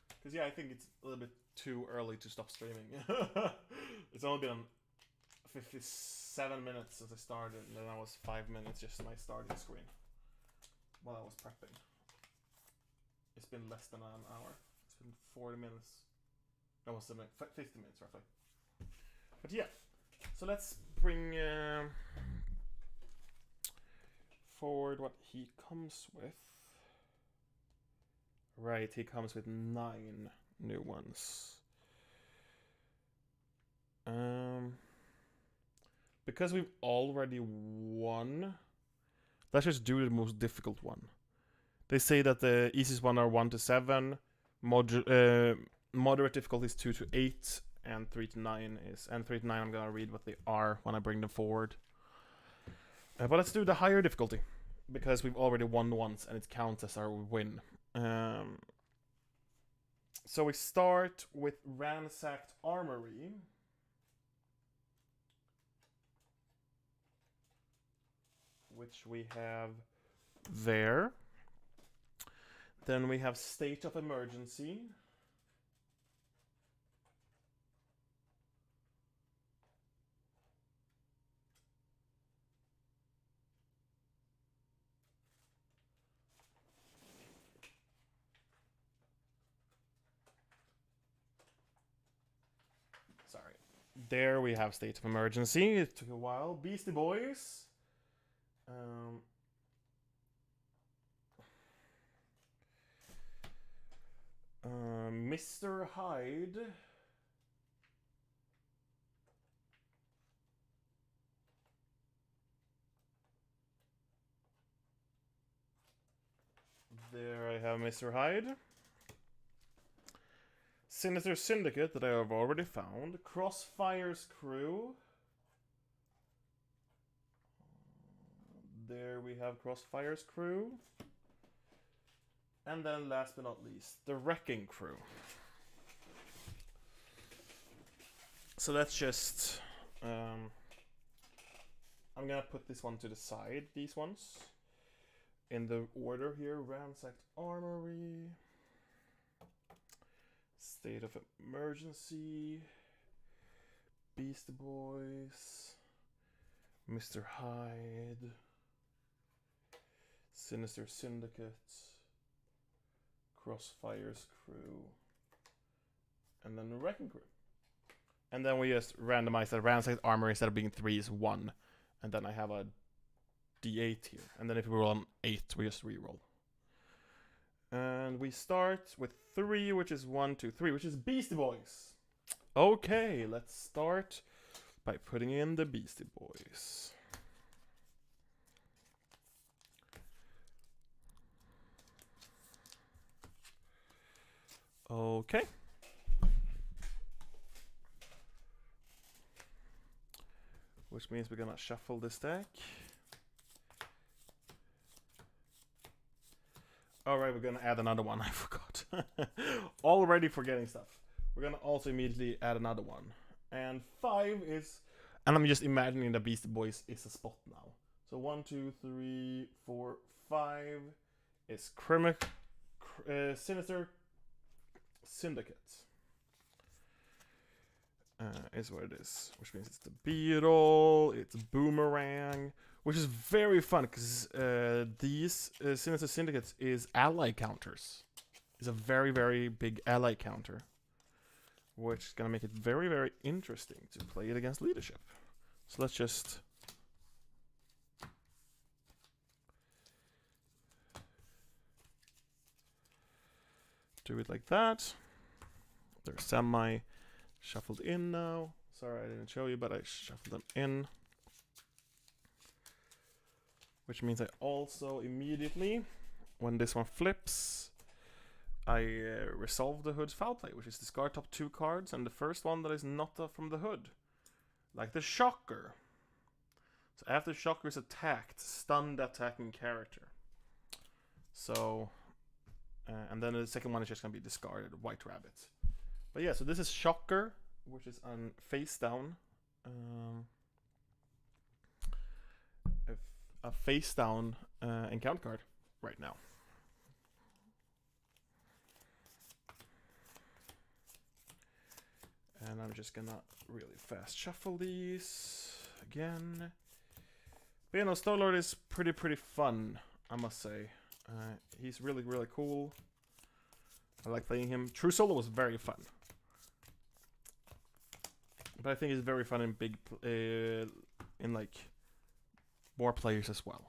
because yeah, I think it's a little bit too early to stop streaming. It's only been 57 minutes since I started, and then I was 5 minutes just my starting screen while I was prepping. It's been less than an hour. It's been 40 minutes. Almost 50 minutes roughly. But yeah, so let's bring forward what he comes with. Right, he comes with 9 new ones. Because we've already won, let's just do the most difficult one. They say that the easiest one are 1 to 7, moderate difficulty is 2 to 8, and 3 to 9 is... And 3 to 9 I'm gonna read what they are when I bring them forward. But let's do the higher difficulty, because we've already won once and it counts as our win. So we start with Ransacked Armory. Which we have there. Then we have State of Emergency. Sorry. There we have State of Emergency. It took a while. Beastie Boys. Mr. Hyde. There I have Mr. Hyde. Sinister Syndicate that I have already found. Crossfire's Crew. There we have Crossfire's Crew. And then last but not least, the Wrecking Crew. So let's just... I'm gonna put this one to the side, these ones. In the order here, Ransacked Armory. State of Emergency. Beastie Boys. Mr. Hyde. Sinister Syndicate. Crossfire's Crew. And then the Wrecking Crew. And then we just randomize that Ransacked Armory instead of being 3 is 1. And then I have a D8 here. And then if we roll an 8, we just re-roll. And we start with 3, which is 1, 2, 3, which is Beastie Boys. Okay, let's start by putting in the Beastie Boys. Okay. Which means we're gonna shuffle this deck. Alright, we're gonna add another one. I forgot. Already forgetting stuff. We're gonna also immediately add another one. And 5 is... And I'm just imagining the Beastie Boys is a spot now. So 1, 2, 3, 4, 5 is Sinister Syndicate. Is what it is. Which means it's the Beetle, it's Boomerang, which is very fun because these Sinister Syndicates is ally counters. It's a very, very big ally counter, which is going to make it very, very interesting to play it against leadership. So let's just... do it like that. They're semi-shuffled in now. Sorry I didn't show you, but I shuffled them in. Which means I also immediately, when this one flips, I resolve the hood's foul play, which is discard top 2 cards, and the first one that is not from the hood. Like the Shocker. So after Shocker is attacked, stun the attacking character. So, and then the second one is just going to be discarded, White Rabbit. But yeah, so this is Shocker, which is on face down. A face down encounter card right now. And I'm just gonna really fast shuffle these again. But you know, Star-Lord is pretty fun, I must say. He's really cool. I like playing him. True Solo was very fun. But I think he's very fun in big, in like more players as well.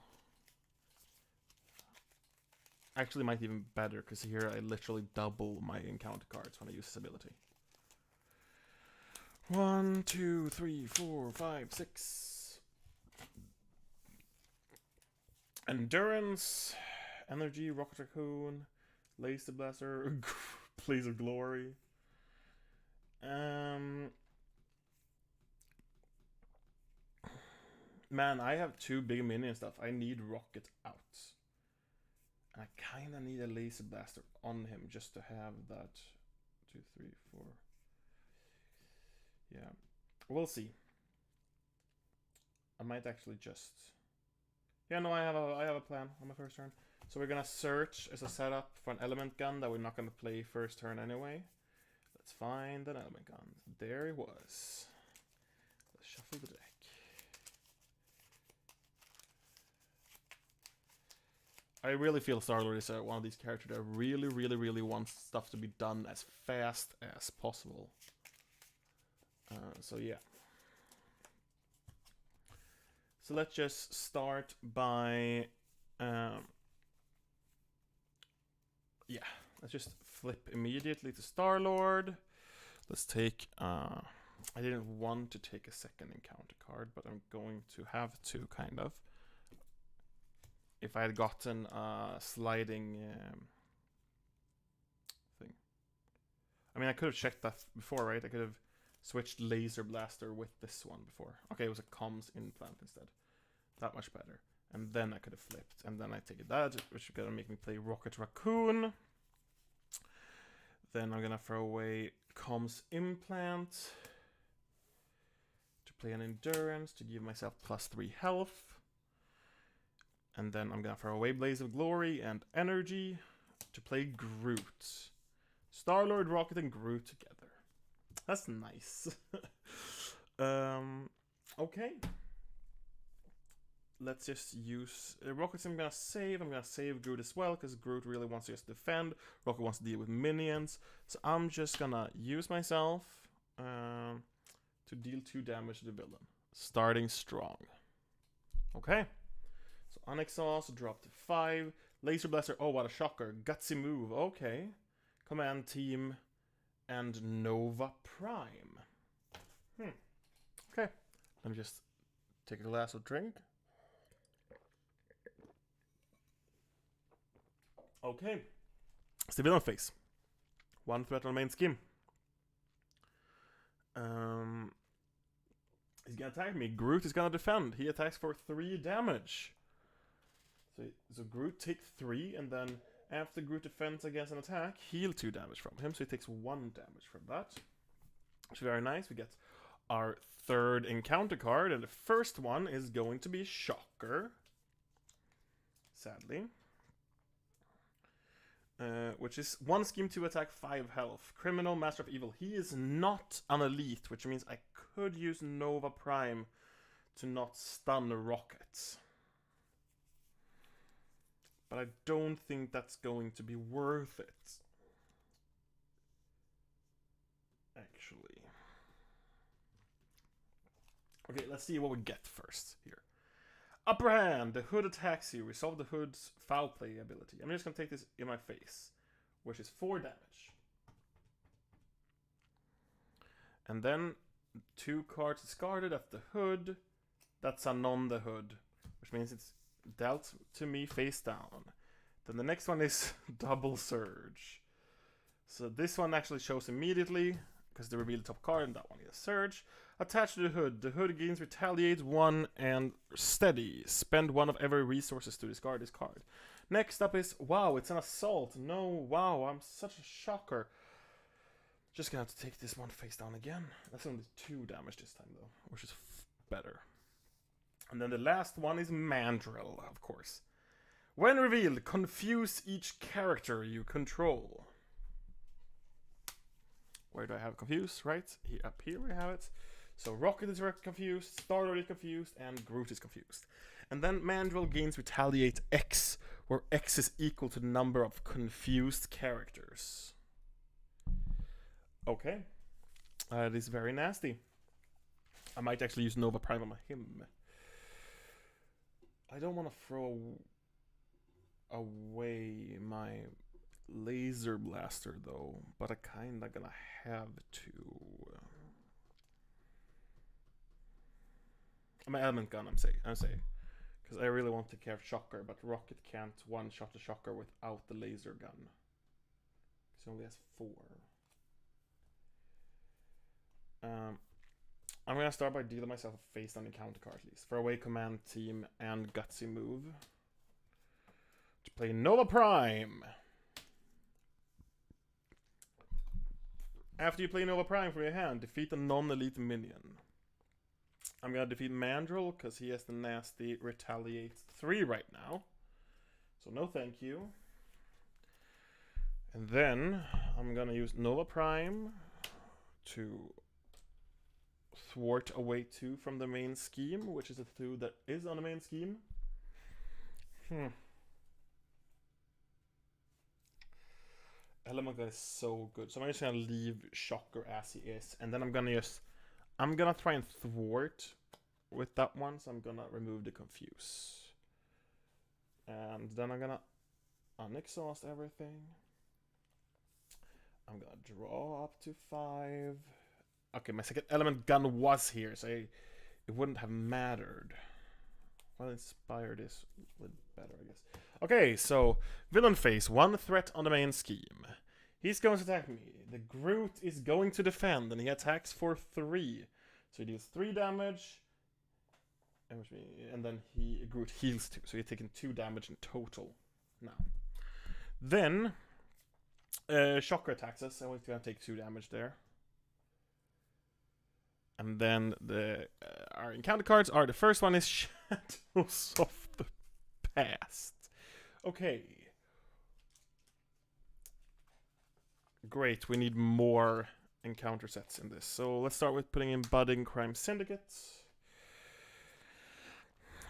Actually, might even better because here I literally double my encounter cards when I use this ability. 1, 2, 3, 4, 5, 6. Endurance, Energy, Rocket Raccoon, Laser Blaster, Blaze of Glory. Man, I have 2 big minion stuff. I need Rocket out. And I kind of need a Laser Blaster on him just to have that. 2, 3, 4. Yeah, we'll see. I might actually just... Yeah, no, I have a plan on my first turn. So we're gonna search as a setup for an element gun that we're not gonna play first turn anyway. Let's find an element gun. There it was. Let's shuffle the deck. I really feel Star-Lord is one of these characters that really wants stuff to be done as fast as possible. So yeah. So let's just start by... yeah, let's just flip immediately to Star-Lord. Let's take... I didn't want to take a second encounter card, but I'm going to have to, kind of. If I had gotten a sliding thing. I mean, I could have checked that before, right? I could have switched Laser Blaster with this one before. Okay, it was a comms implant instead. That much better. And then I could have flipped. And then I take that, which is gonna make me play Rocket Raccoon. Then I'm gonna throw away comms implant to play an endurance to give myself +3 health. And then I'm gonna throw away Blaze of Glory and Energy to play Groot. Star-Lord, Rocket, and Groot together. That's nice. Okay. Let's just use... Rockets I'm gonna save. I'm gonna save Groot as well, because Groot really wants to just defend. Rocket wants to deal with minions. So I'm just gonna use myself to deal 2 damage to the villain. Starting strong. Okay. So Unexhaust, drop to 5. Laser Blaster, oh what a shocker. Gutsy move, okay. Command Team and Nova Prime. Okay. Let me just take a glass of drink. Okay. It's the villain phase. One threat on the main scheme. He's gonna attack me. Groot is gonna defend. He attacks for 3 damage. So Groot takes 3, and then after Groot defends against an attack, heal 2 damage from him. So he takes 1 damage from that. Which is very nice. We get our 3rd encounter card, and the first one is going to be Shocker. Sadly. Which is 1 scheme to attack 5 health. Criminal, Master of Evil. He is not an elite, which means I could use Nova Prime to not stun rockets. But I don't think that's going to be worth it. Actually. Okay, let's see what we get first here. Upper hand, the hood attacks you. Resolve the hood's foul play ability. I'm just gonna take this in my face, which is 4 damage. And then 2 cards discarded at the hood. That's a non the hood, which means it's dealt to me face down. Then the next one is Double Surge. So this one actually shows immediately, because they reveal the top card, and that one is Surge. Attached to the hood. The hood gains Retaliate 1 and Steady. Spend 1 of every resources to discard this card. Next up is, wow, it's an Assault. No, wow, I'm such a shocker. Just gonna have to take this one face down again. That's only 2 damage this time though, which is better. And then the last one is Mandrill, of course. When revealed, confuse each character you control. Where do I have confused? Right, up here we have it. So Rocket is confused, Star-Lord is confused, and Groot is confused. And then Mandrill gains Retaliate X, where X is equal to the number of confused characters. Okay. That is very nasty. I might actually use Nova Prime on him. I don't want to throw away my laser blaster though, but I kinda gonna have to. My element gun, I'm saying, because I really want to take care of Shocker, but Rocket can't one-shot the Shocker without the laser gun. Because he only has 4. I'm gonna start by dealing myself a face-down encounter card at least. For away command team and gutsy move. To play Nova Prime. After you play Nova Prime from your hand, defeat a non-elite minion. I'm gonna defeat Mandrill because he has the nasty Retaliate 3 right now. So no thank you. And then I'm gonna use Nova Prime to thwart away 2 from the main scheme, which is a 2 that is on the main scheme. Element gun is so good. So I'm just gonna leave Shocker as he is, and then I'm gonna try and thwart with that one, so I'm gonna remove the confuse. And then I'm gonna unexhaust everything. I'm gonna draw up to 5. Okay, my second element gun was here, so it wouldn't have mattered. Well, Inspire this a little better, I guess. Okay, so villain phase, 1 threat on the main scheme. He's going to attack me. The Groot is going to defend, and he attacks for 3. So he deals 3 damage, and then Groot heals 2. So he's taking 2 damage in total now. Then Shocker attacks us, and we're going to take 2 damage there. And then our encounter cards are, the first one is Shadows of the Past. Okay. Great, we need more encounter sets in this. So let's start with putting in Budding Crime Syndicate,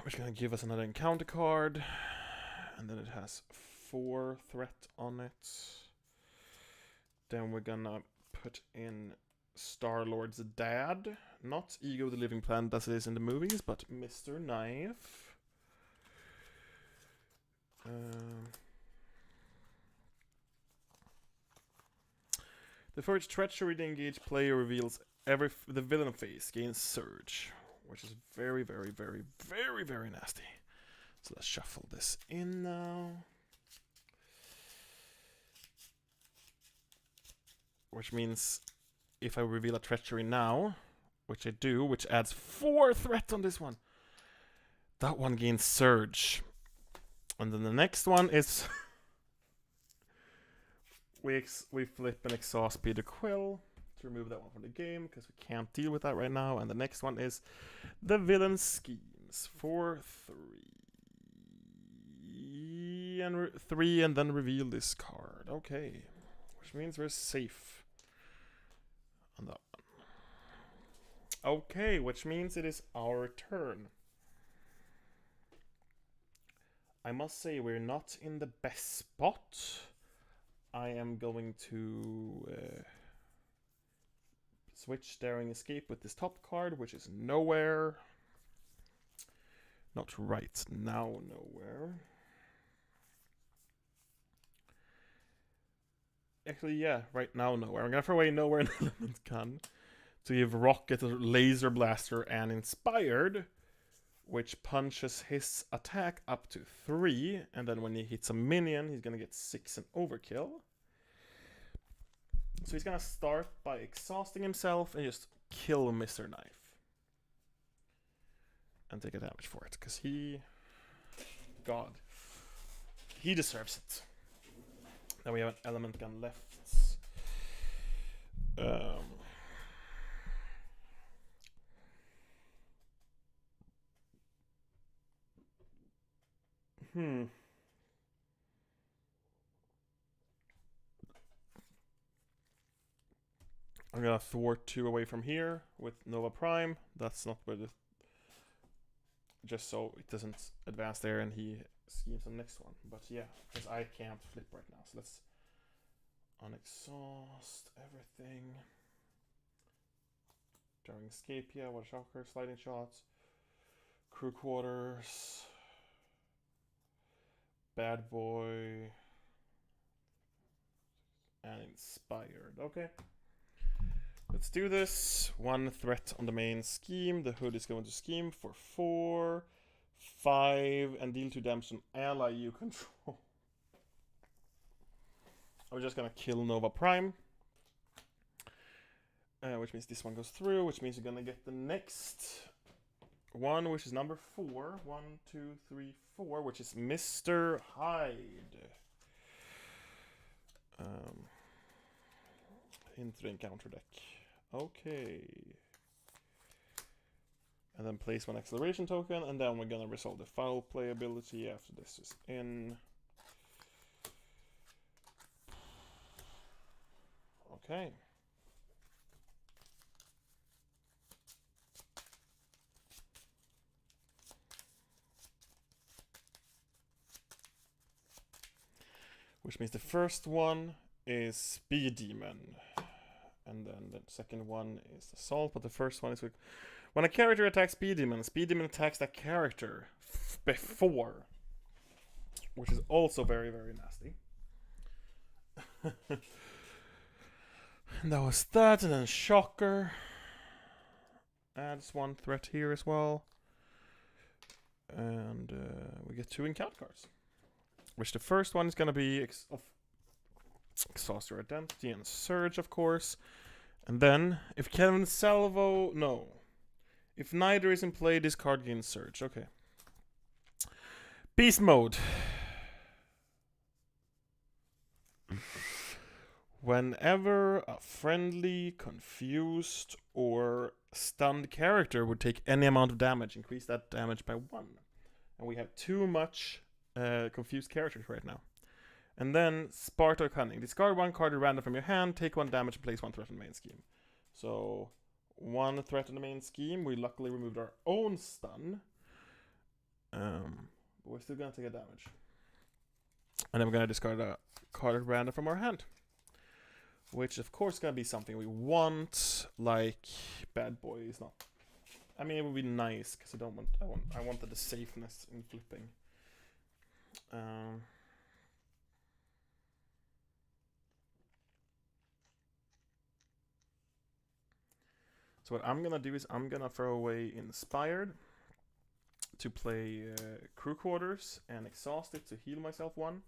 which is going to give us another encounter card. And then it has 4 threat on it. Then we're going to put in Star-Lord's dad. Not Ego the Living Planet as it is in the movies, but Mr. Knife. The first treachery to engage player reveals the villain phase gains Surge. which is very, very, very, very, very nasty. So let's shuffle this in now. Which means if I reveal a treachery now, which I do, which adds 4 threat on this one, that one gains surge. And then the next one is we flip and exhaust Peter Quill to remove that one from the game because we can't deal with that right now. And the next one is the Villain Schemes for 3 and then reveal this card. Okay, which means we're safe on that one. Okay, which means it is our turn. I must say we're not in the best spot. I am going to switch Daring Escape with this top card, which is nowhere. Not right now, nowhere. Actually, yeah, right now, nowhere. I'm gonna throw away Nowhere and Element Gun to give Rocket a Laser Blaster and Inspired, which punches his attack up to 3, and then when he hits a minion, he's gonna get 6 and Overkill. So he's gonna start by exhausting himself and just kill Mr. Knife. And take a damage for it, because he deserves it. Then we have an Element Gun left. I'm gonna thwart 2 away from here with Nova Prime. That's not where the... Just so it doesn't advance there and he schemes on the next one. But yeah, because I can't flip right now. So let's unexhaust everything. Daring Escape, yeah, what a shocker. Sliding Shots. Crew Quarters. Bad Boy. And Inspired. Okay. Let's do this. 1 threat on the main scheme. The Hood is going to scheme for 4, 5, and deal 2 damage to an ally you control. I'm just gonna kill Nova Prime. Which means this one goes through, which means you're gonna get the next one, which is number 4. 1, 2, 3, 4, which is Mr. Hyde. Into the encounter deck. Okay. And then place 1 acceleration token, and then we're gonna resolve the foul play ability after this is in. Okay. Which means the first one is Speed Demon. And then the second one is Assault, but the first one is with... When a character attacks Speed Demon attacks that character before. Which is also very, very nasty. And that was that, and then Shocker. Adds 1 threat here as well. And we get 2 encounter cards. Which the first one is going to be Exhaust Your Identity and Surge, of course. And then, if Kevin Salvo... No. If neither is in play, this card gains Surge. Okay. Beast Mode. Whenever a friendly, confused, or stunned character would take any amount of damage, increase that damage by 1. And we have too much confused characters right now. And then Sparta Cunning. Discard 1 card at random from your hand, take 1 damage, and place 1 threat on the main scheme. So 1 threat on the main scheme. We luckily removed our own stun. But we're still gonna take a damage. And then we're gonna discard a card at random from our hand. Which of course is gonna be something we want, like Bad Boy is not. I mean, it would be nice because I wanted the safeness in flipping. So what I'm gonna do is I'm gonna throw away Inspired to play Crew Quarters and Exhausted to heal myself 1.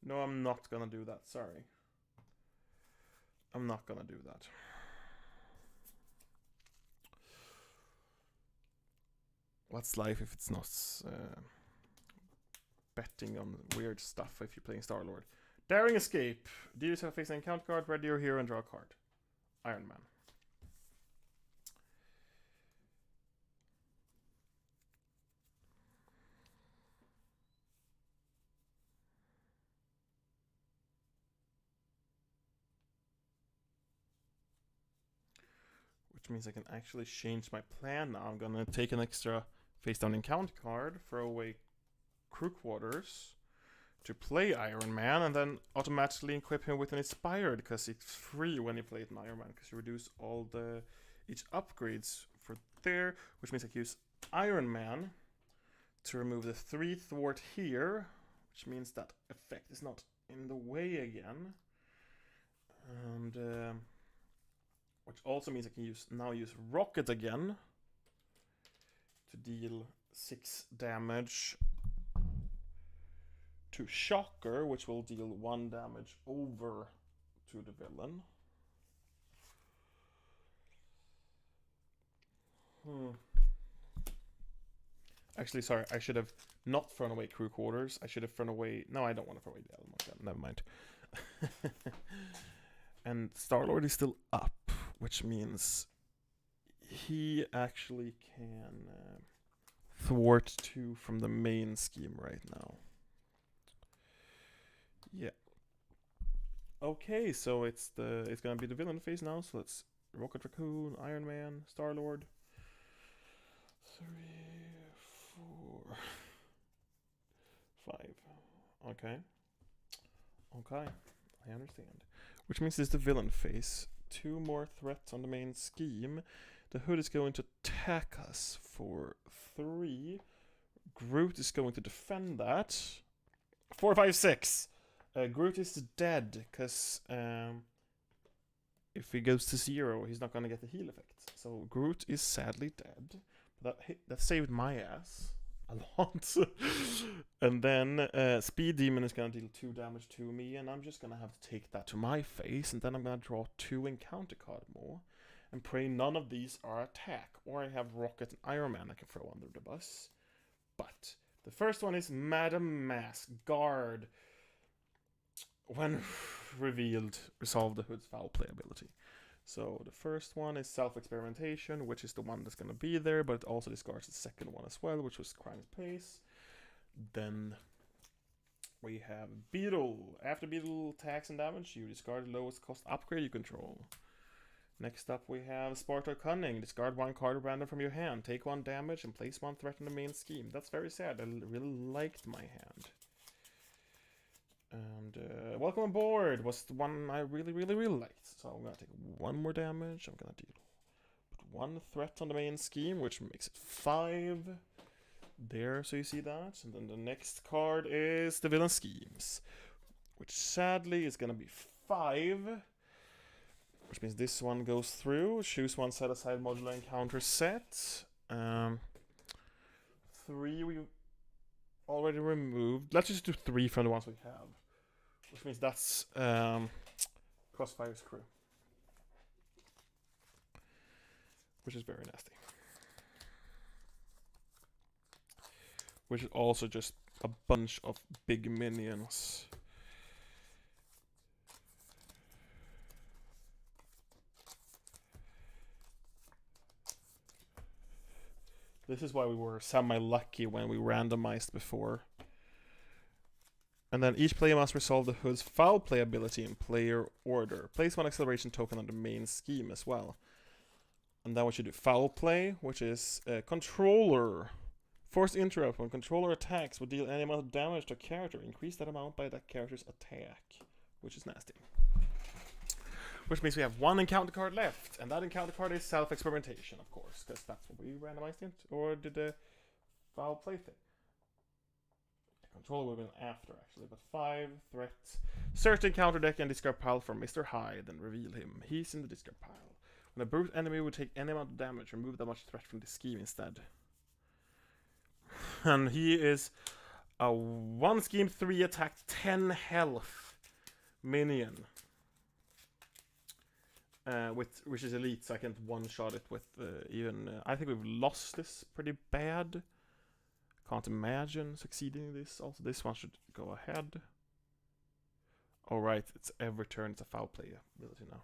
No, I'm not gonna do that, sorry. I'm not gonna do that. What's life if it's not betting on weird stuff if you're playing Star-Lord? Daring Escape. Do you face an encounter card, ready your hero and draw a card. Iron Man. Which means I can actually change my plan now. I'm gonna take an extra face down encounter card, throw away Crew Quarters to play Iron Man, and then automatically equip him with an Inspired, because it's free when you play it in Iron Man, because you reduce all the each upgrades for there, which means I can use Iron Man to remove the 3 thwart here, which means that effect is not in the way again. And which also means I can now use Rocket again to deal 6 damage to Shocker, which will deal 1 damage over to the villain. Actually, sorry, I should have not thrown away Crew Quarters. I should have thrown away... No, I don't want to throw away the Element. Never mind. And Star-Lord is still up, which means he actually can thwart 2 from the main scheme right now. Yeah. Okay, so it's gonna be the villain phase now. So let's Rocket, Raccoon, Iron Man, Star-Lord. 3, 4, 5. Okay. Okay, I understand. Which means it's the villain phase. 2 more threats on the main scheme. The Hood is going to attack us for 3. Groot is going to defend that. 4, 5, 6. Groot is dead, because if he goes to 0, he's not going to get the heal effect. So Groot is sadly dead. That saved my ass a lot. And then Speed Demon is going to deal 2 damage to me, and I'm just going to have to take that to my face, and then I'm going to draw 2 encounter card more, and pray none of these are attack. Or I have Rocket and Iron Man I can throw under the bus. But the first one is Madam Mask, Guard. When revealed, resolve the Hood's foul play ability. So the first one is Self-Experimentation, which is the one that's going to be there, but it also discards the second one as well, which was Crime's Pace. Then we have Beetle. After Beetle attacks and damage, you discard the lowest cost upgrade you control. Next up we have Sparta Cunning. Discard 1 card random from your hand, take 1 damage, and place 1 threat in the main scheme. That's very sad. I really liked my hand. And Welcome Aboard was the one I really liked. So I'm gonna take 1 more damage. I'm gonna put 1 threat on the main scheme, which makes it 5. There, so you see that. And then the next card is the Villain Schemes, which sadly is gonna be 5. Which means this one goes through. Choose 1 set aside Modular Encounters set. 3 we already removed. Let's just do 3 from the ones we have. Which means that's Crossfire's Crew. Which is very nasty. Which is also just a bunch of big minions. This is why we were semi-lucky when we randomized before. And then each player must resolve the Hood's foul play ability in player order. Place 1 acceleration token on the main scheme as well. And then what you do, foul play, which is controller. Forced interrupt. When controller attacks will deal any amount of damage to a character. Increase that amount by that character's attack, which is nasty. Which means we have one encounter card left, and that encounter card is self-experimentation, of course, because that's what we randomized it, or did the foul play thing. The controller would have been after, actually, but 5 threats. Search the encounter deck and discard pile from Mr. Hyde, and reveal him. He's in the discard pile. When a brute enemy would take any amount of damage, remove that much threat from the scheme instead. And he is a 1 scheme 3 attack 10 health minion. Which is elite, so I can't one-shot it with even... I think we've lost this pretty bad. Can't imagine succeeding in this. Also, this one should go ahead. Alright, it's every turn it's a foul play ability now.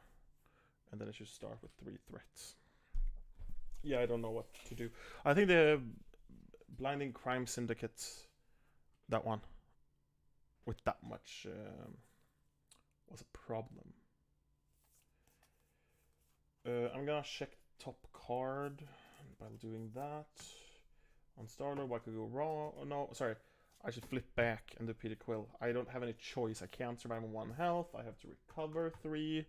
And then it should start with 3 threats. Yeah, I don't know what to do. I think the Blinding Crime Syndicate, that one, with that much was a problem. I'm gonna check top card by doing that. On Starlord, what could go wrong? Oh, no, sorry. I should flip back and do Peter Quill. I don't have any choice. I can't survive on 1 health. I have to recover 3.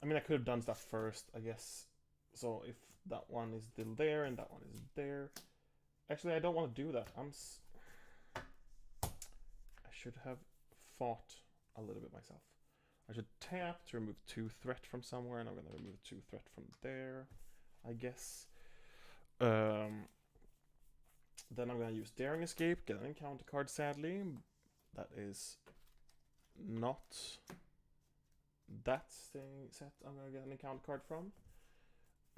I mean, I could have done stuff first, I guess. So if that one is still there and that one is there. Actually, I don't want to do that. I should have fought a little bit myself. I should tap to remove 2 threat from somewhere, and I'm going to remove 2 threat from there, I guess. Then I'm going to use Daring Escape, get an encounter card, sadly. That is not that thing set I'm going to get an encounter card from.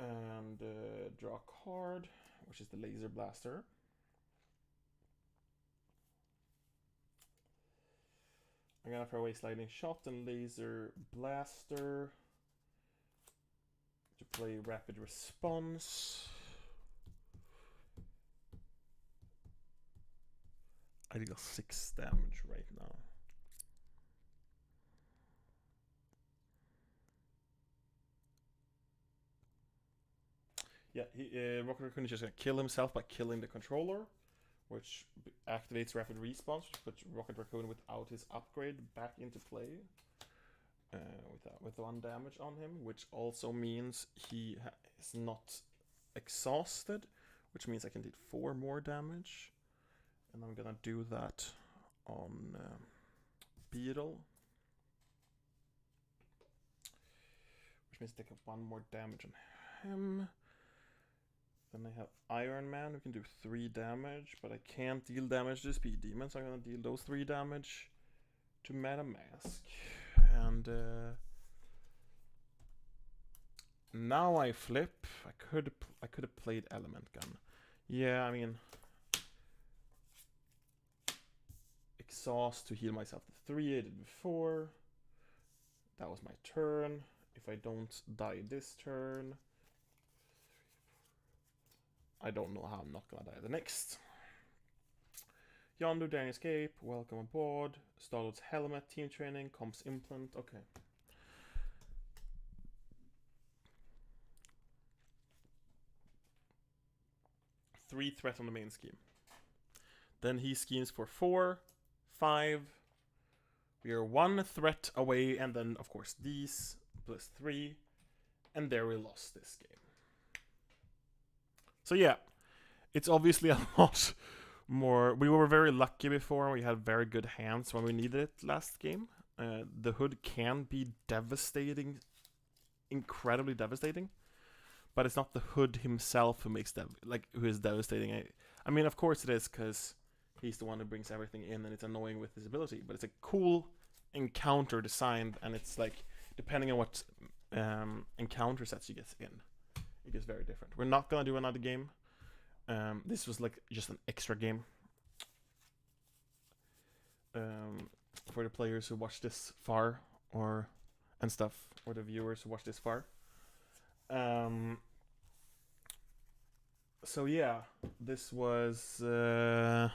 And draw a card, which is the Laser Blaster. I'm gonna throw away Sliding Shot and Laser Blaster to play Rapid Response. I deal 6 damage right now. Yeah, Rocket Raccoon is just gonna kill himself by killing the controller, which activates Rapid Response, which puts Rocket Raccoon without his upgrade back into play. With 1 damage on him, which also means he is not exhausted, which means I can deal 4 more damage. And I'm gonna do that on Beetle. Which means take up 1 more damage on him. Then I have Iron Man, who can do 3 damage, but I can't deal damage to Speed Demon, so I'm gonna deal those 3 damage to MetaMask. And now I flip. I could have played Element Gun. Yeah, I mean, exhaust to heal myself to 3 I did before. That was my turn. If I don't die this turn, I don't know how I'm not gonna die the next. Yondu, Daring Escape, welcome aboard. Starlord's Helmet, Team Training, Comps Implant, okay. Three threat on the main scheme. Then he schemes for 4, 5. We are 1 threat away, and then of course these plus 3, and there we lost this game. So yeah, it's obviously a lot more. We were very lucky before. We had very good hands when we needed it last game. The hood can be devastating, incredibly devastating, but it's not the hood himself who makes who is devastating. I mean, of course it is, because he's the one who brings everything in, and it's annoying with his ability. But it's a cool encounter design, and it's like depending on what encounter sets you get in, it gets very different. We're not gonna do another game. This was like just an extra game for the players who watch this far, and stuff, or the viewers who watch this far. So yeah, this was a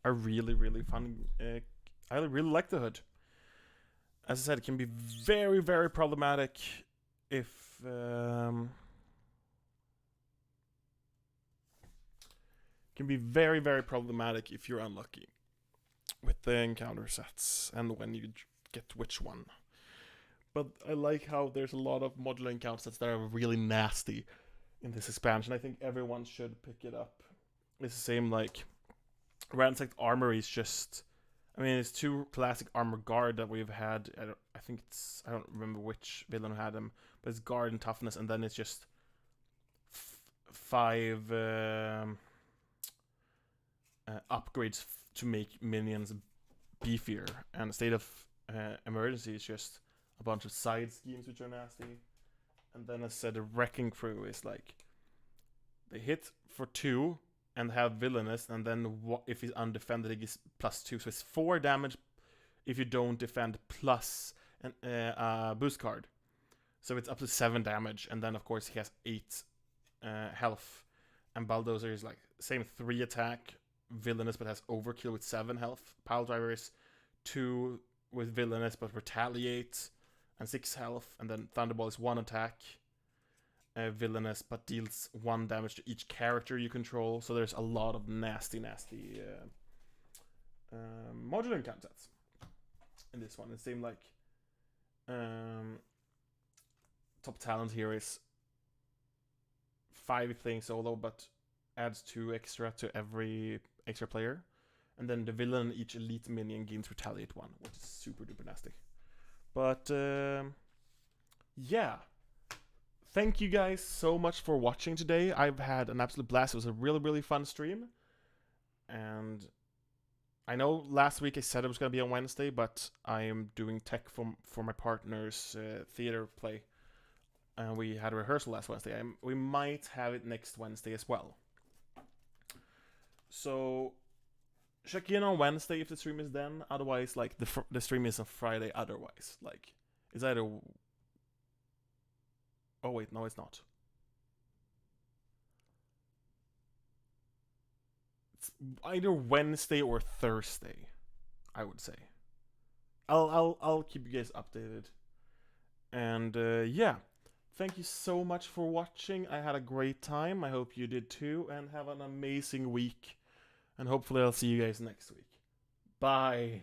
really fun. I really like the hood. As I said, it can be very, very problematic if can be very, very problematic if you're unlucky with the encounter sets and when you get which one. But I like how there's a lot of modular encounter sets that are really nasty in this expansion. I think everyone should pick it up. It's the same like Ransacked Armory is just. I mean, it's 2 classic armor guard that we've had. I don't remember which villain had them, but it's guard and toughness, and then it's just 5 upgrades to make minions beefier. And State of Emergency is just a bunch of side schemes which are nasty. And then I said the Wrecking Crew is like they hit for 2 and have villainous, and then if he's undefended, he gets +2, so it's 4 damage if you don't defend plus a boost card. So it's up to 7 damage, and then of course he has 8 health. And Bulldozer is like same 3 attack, villainous but has overkill with 7 health. Pile Driver is 2 with villainous but retaliate and 6 health, and then Thunderball is 1 attack. Villainous, but deals 1 damage to each character you control. So there's a lot of nasty modular encounter sets in this one. It seemed like top talent here is 5 things solo, but adds 2 extra to every extra player. And then the villain, each elite minion gains retaliate 1, which is super duper nasty. But yeah. Thank you guys so much for watching today. I've had an absolute blast. It was a really, really fun stream. And I know last week I said it was going to be on Wednesday, but I am doing tech for my partner's theater play. And we had a rehearsal last Wednesday. We might have it next Wednesday as well. So check in on Wednesday if the stream is then. Otherwise, like the stream is on Friday otherwise. Like, it's either... Oh wait, no, it's not. It's either Wednesday or Thursday, I would say. I'll keep you guys updated. And yeah, thank you so much for watching. I had a great time. I hope you did too, and have an amazing week. And hopefully I'll see you guys next week. Bye.